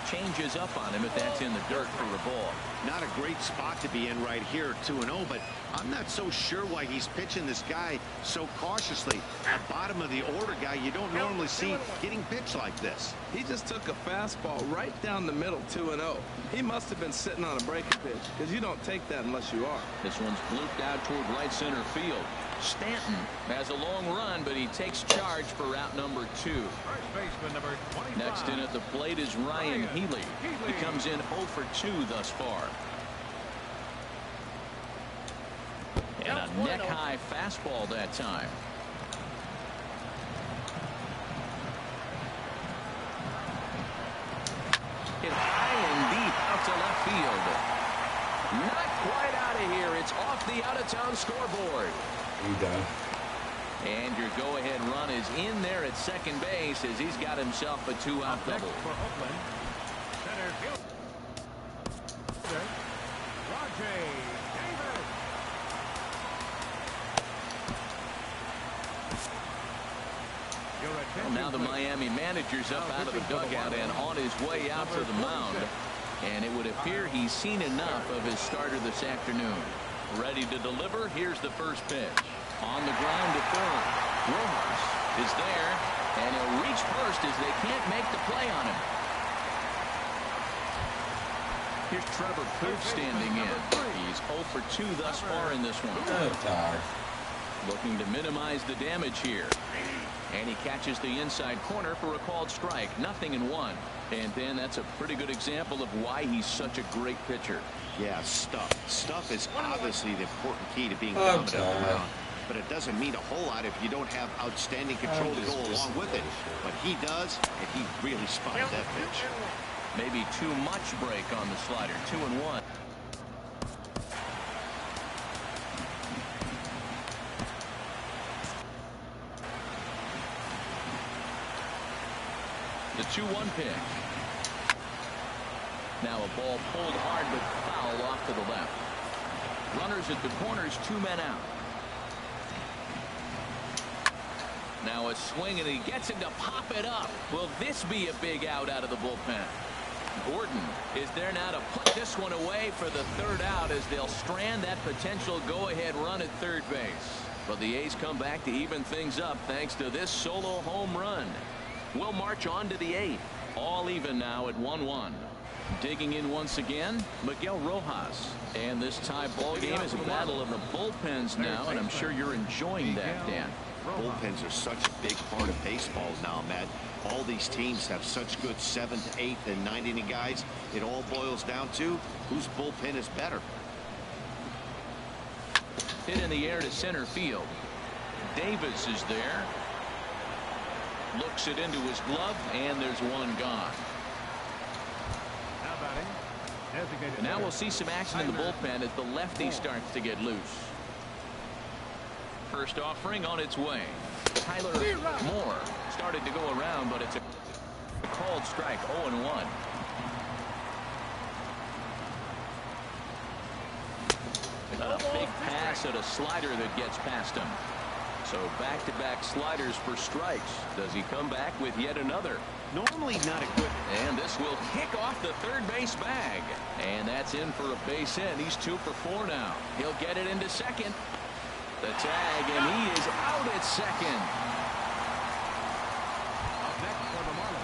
Changes up on him if that's in the dirt for a ball. Not a great spot to be in right here, 2-0, but I'm not so sure why he's pitching this guy so cautiously. A bottom of the order guy you don't normally see getting pitched like this. He just took a fastball right down the middle, 2-0. He must have been sitting on a breaking pitch, because you don't take that unless you are. This one's blooped out toward right center field. Stanton has a long run, but he takes charge for route number 2. First baseman number 25. Next in at the plate is Ryan Healy. He comes in 0 for 2 thus far. And a neck-high fastball that time. Hit high and deep out to left field. Not quite out of here. It's off the out-of-town scoreboard. You done. And your go-ahead run is in there at second base as he's got himself a 2-out double. For Oakland, center field. Rajay Davis. Well, now the Miami manager's up out of the dugout and on his way out to the mound. And it would appear he's seen enough of his starter this afternoon. Ready to deliver. Here's the first pitch. On the ground to third. Rojas is there, and he'll reach first as they can't make the play on him. Here's Trevor Pooh standing in. He's 0 for 2 thus far in this one. I'm tired. Looking to minimize the damage here. And he catches the inside corner for a called strike. 0-1. And then that's a pretty good example of why he's such a great pitcher. Yeah, stuff. Stuff is obviously the important key to being dominant on the mound. But it doesn't mean a whole lot if you don't have outstanding control to go along with it. But he does, and he really spotted that pitch. Maybe too much break on the slider. 2-1. The 2-1 pitch. Now a ball pulled hard but foul off to the left. Runners at the corners, 2 men out. Now a swing and he gets him to pop it up. Will this be a big out of the bullpen? Gordon is there now to put this one away for the 3rd out as they'll strand that potential go-ahead run at third base. But the A's come back to even things up thanks to this solo home run. We'll march on to the 8th. All even now at 1-1. Digging in once again, Miguel Rojas. And this tie ball game is a battle of the bullpens now, and I'm sure you're enjoying that, Dan. Bullpens are such a big part of baseball now, Matt. All these teams have such good 7th, 8th, and 9th inning guys. It all boils down to whose bullpen is better. Hit in the air to center field. Davis is there. Looks it into his glove, and there's one gone. And now we'll see some action in the bullpen as the lefty starts to get loose. First offering on its way. Tyler Moore started to go around, but it's a called strike. 0-1. A big pass at a slider that gets past him. So back-to-back sliders for strikes. Does he come back with yet another? Normally not a good. And this will kick off the third base bag. And that's in for a base hit. He's 2 for 4 now. He'll get it into second. The tag, and he is out at second.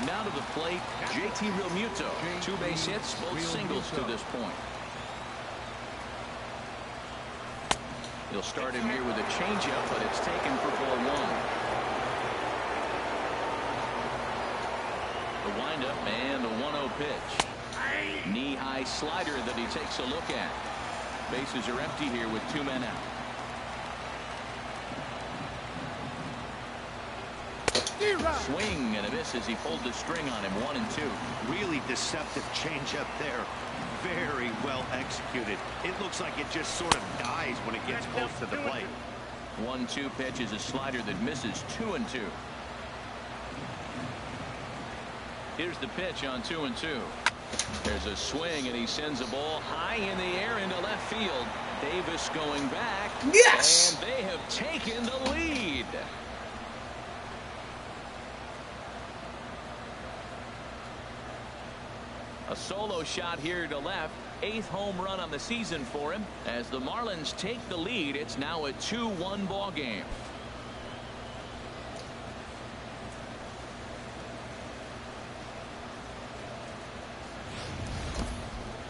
Now to the plate, JT Realmuto. 2 base hits, both singles to this point. He'll start him here with a changeup, but it's taken for ball 1. The windup and the 1-0 pitch. Knee-high slider that he takes a look at. Bases are empty here with 2 men out. Swing and a miss as he pulled the string on him. 1-2. Really deceptive changeup there. Very well executed. It looks like it just sort of dies when it gets close to the plate. 1-2 pitch is a slider that misses. 2-2. Here's the pitch on 2-2. There's a swing and he sends a ball high in the air into left field. Davis going back. Yes! And they have taken the lead. A solo shot here to left. 8th home run on the season for him. As the Marlins take the lead, it's now a 2-1 ball game.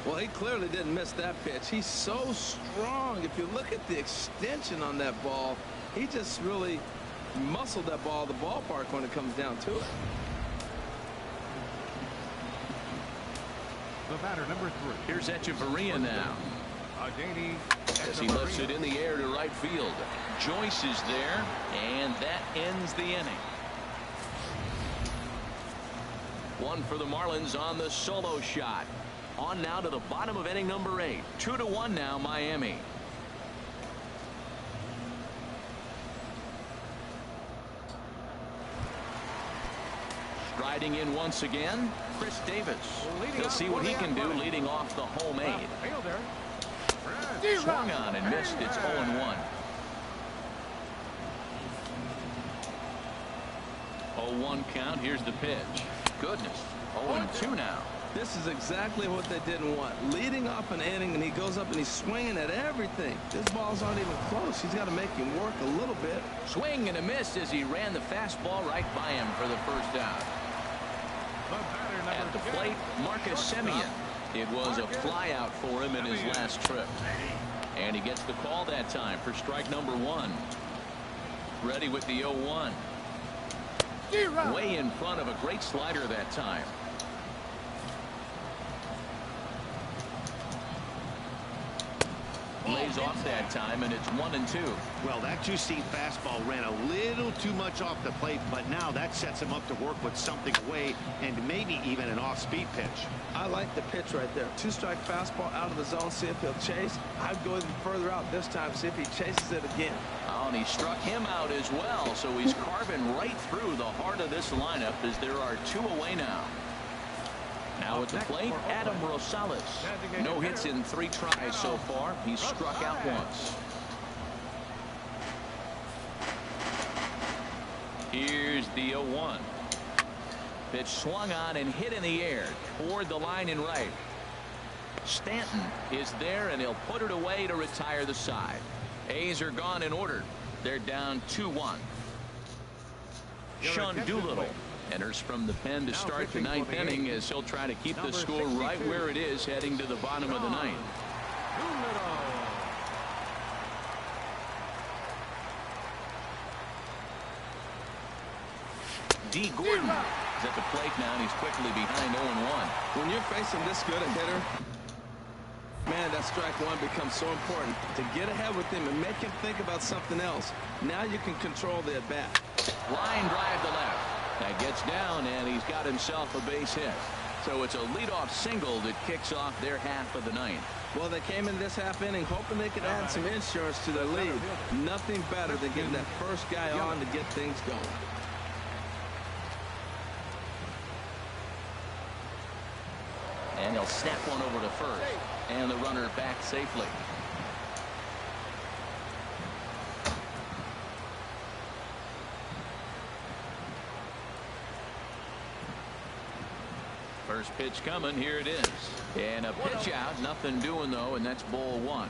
Well, Well, he clearly didn't miss that pitch. He's so strong. If you look at the extension on that ball, he just really muscled that ball to the ballpark when it comes down to it. The batter, number 3. Here's Echeverria now. As he lifts it in the air to right field. Joyce is there, and that ends the inning. One for the Marlins on the solo shot. On now to the bottom of inning number 8. 2-1 now, Miami. Striding in once again, Chris Davis. He'll see what he can do leading off the home 8. Swung on and missed. It's 0-1. 0-1 count. Here's the pitch. Goodness. 0-2 now. This is exactly what they didn't want. Leading off an inning, and he goes up and he's swinging at everything. His balls aren't even close. He's got to make him work a little bit. Swing and a miss as he ran the fastball right by him for the first out. At the plate, Marcus Semien. It was a fly out for him in his last trip. And he gets the call that time for strike number 1. Ready with the 0-1. Way in front of a great slider that time. Lays off that time, and it's 1-2. Well, that two-seam fastball ran a little too much off the plate, but now that sets him up to work with something away and maybe even an off-speed pitch. I like the pitch right there. 2-strike fastball out of the zone, see if he'll chase. I'd go even further out this time, see if he chases it again. Oh, and he struck him out as well, so he's carving right through the heart of this lineup as there are 2 away now. Now at the plate, Adam Rosales. No hits in 3 tries so far. He's struck out once. Here's the 0-1. Pitch swung on and hit in the air toward the line in right. Stanton is there, and he'll put it away to retire the side. A's are gone in order. They're down 2-1. Sean Doolittle enters from the pen to start the 9th inning as he'll try to keep the score right where it is heading to the bottom of the 9th. D. Gordon is at the plate now, and he's quickly behind 0-1. When you're facing this good a hitter, man, that strike 1 becomes so important to get ahead with him and make him think about something else. Now you can control the at-bat. Line drive to left. That gets down, and he's got himself a base hit. So it's a leadoff single that kicks off their half of the 9th. Well, they came in this half inning hoping they could add some insurance to their lead. Nothing better than getting that first guy on to get things going. And he'll snap one over to first. And the runner back safely. First pitch coming. Here it is. And a pitch out. Nothing doing, though, and that's ball 1.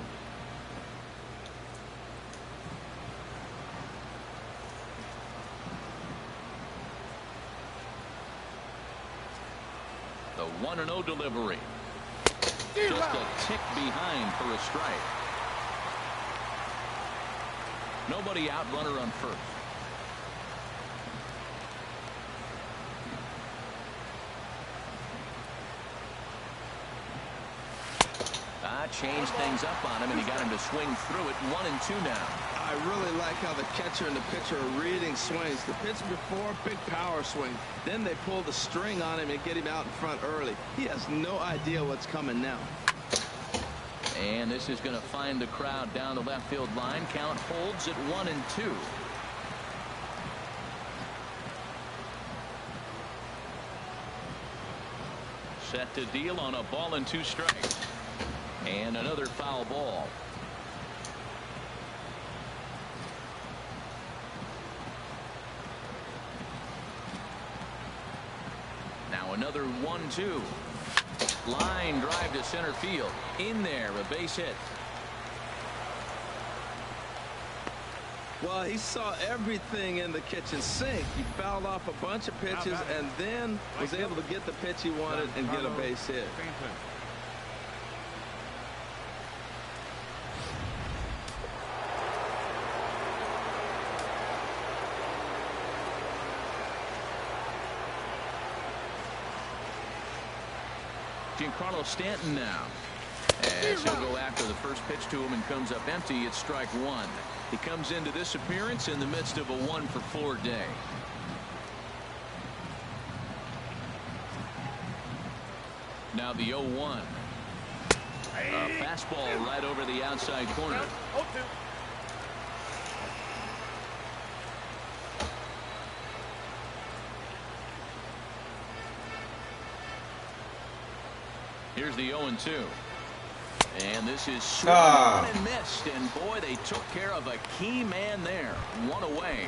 The 1-0 delivery. Just a tick behind for a strike. Nobody out, runner on first. Changed things up on him, and he got him to swing through it. 1-2 now. I really like how the catcher and the pitcher are reading swings. The pitch before, big power swing. Then they pull the string on him and get him out in front early. He has no idea what's coming now. And this is going to find the crowd down the left field line. Count holds at 1-2. Set to deal on a ball and 2 strikes. And another foul ball. Now another 1-2. Line drive to center field. In there, a base hit. Well, he saw everything in the kitchen sink. He fouled off a bunch of pitches and then was able to get the pitch he wanted and get a base hit. Giancarlo Stanton now. As he'll go after the first pitch to him and comes up empty. It's strike one. He comes into this appearance in the midst of a 1-for-4 day. Now the 0-1. A fastball right over the outside corner. Here's the 0-2. And this is swung and missed. And boy, they took care of a key man there. One away.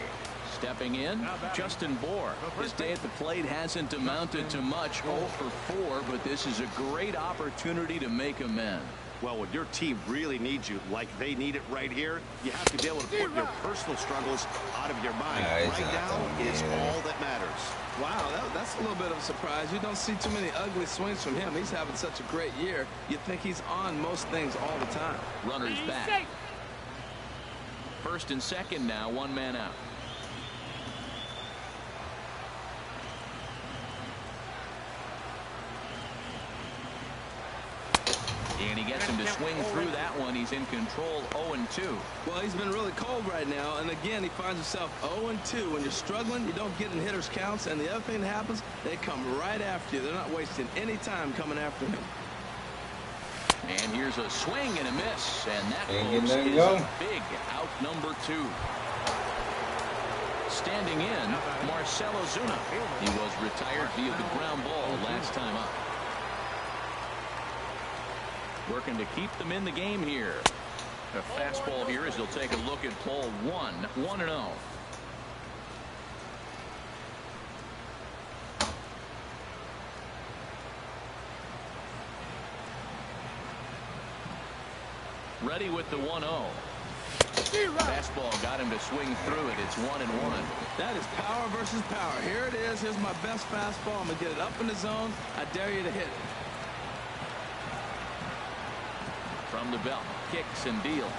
Stepping in, Justin Bohr. His day at the plate hasn't amounted to much. 0 for 4, but this is a great opportunity to make amends. Well, when your team really needs you, like they need it right here, you have to be able to put your personal struggles out of your mind. Right now is all that matters. Wow, that's a little bit of a surprise. You don't see too many ugly swings from him. He's having such a great year. You'd think he's on most things all the time. Runners back. First and second now, one man out. And he gets him to swing through that one. He's in control. 0-2. Well, he's been really cold right now. And again, he finds himself 0-2. When you're struggling, you don't get in hitters' counts. And the other thing that happens, they come right after you. They're not wasting any time coming after him. And here's a swing and a miss. And that, folks, is a big out number 2. Standing in, Marcell Ozuna. He was retired via the ground ball last time up. Working to keep them in the game here. A fastball here as he'll take a look at ball 1. 1-0. Ready with the 1-0. Fastball got him to swing through it. It's 1-1. That is power versus power. Here it is. Here's my best fastball. I'm going to get it up in the zone. I dare you to hit it. From the belt, kicks and deals.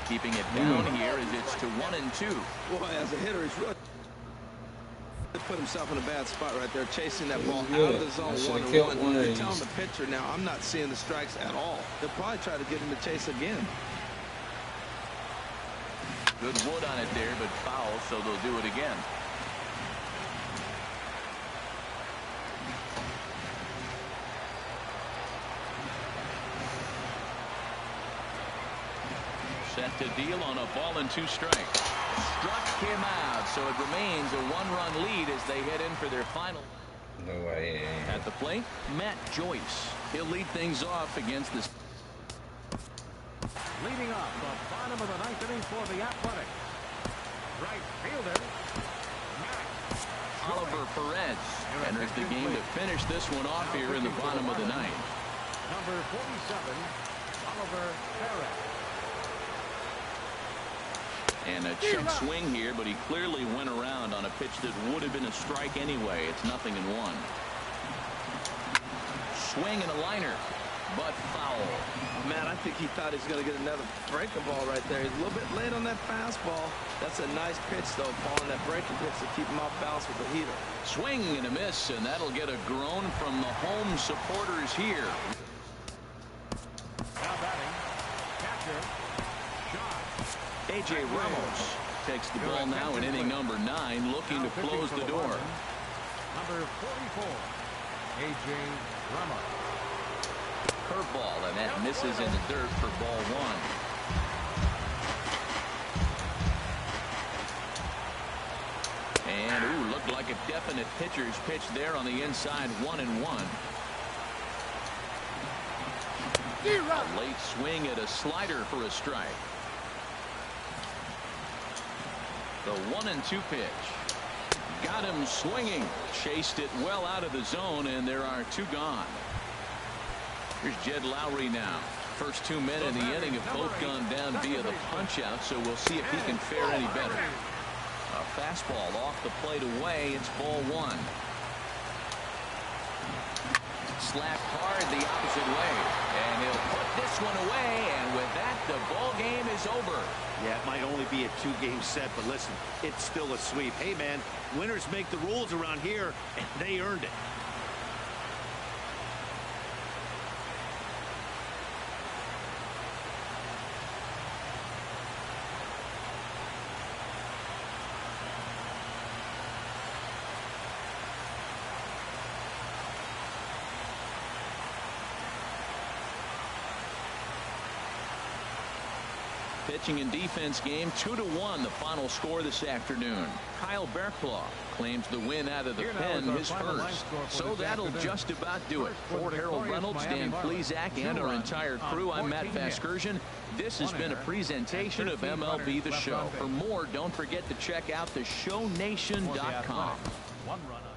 Keeping it down here as it's to 1-2. Boy, as a hitter, he's really put himself in a bad spot right there, chasing that ball out of the zone. 1-1. You're telling the pitcher now, I'm not seeing the strikes at all. They'll probably try to get him to chase again. Good wood on it there, but foul, so they'll do it again. Set to deal on a ball and 2 strikes. Struck him out, so it remains a 1-run lead as they head in for their final. No way. At the plate, Matt Joyce. He'll lead things off against this. Leading off the bottom of the 9th inning for the Athletics. Right fielder, Matt Oliver Perez enters the game to finish this one off here in the bottom of the 9th. Number 47, Oliver Perez. And a check swing here, but he clearly went around on a pitch that would have been a strike anyway. It's 0-1. Swing and a liner, but foul. Oh, man, I think he thought he was going to get another breaking ball right there. He's a little bit late on that fastball. That's a nice pitch, though, Paul, and that breaking pitch to keep him off balance with the heater. Swing and a miss, and that'll get a groan from the home supporters here. Now batting, catcher, A.J. Ramos takes the ball now in inning number 9, looking to close the door. Number 44, A.J. Ramos. Curveball, and that misses in the dirt for ball 1. And, ooh, looked like a definite pitcher's pitch there on the inside, 1-1. A late swing at a slider for a strike. The 1-2 pitch. Got him swinging. Chased it well out of the zone, and there are 2 gone. Here's Jed Lowry now. First 2 men in the inning have both gone down via the punch-out, so we'll see if he can fare any better. A fastball off the plate away. It's ball 1. Slapped hard the opposite way, and he'll put this one away, and with that, the ball game is over. Yeah, it might only be a 2-game set, but listen, it's still a sweep. Hey, man, winners make the rules around here, and they earned it. pitching and defense game, 2-1 the final score this afternoon. Kyle Berklaw claims the win out of the pen, his first. So that'll just about do it. For Harold Reynolds, Dan Plesac, and our entire crew, I'm Matt Vasgersian. This has been a presentation of MLB The Show. For more, don't forget to check out theshownation.com. 1 run.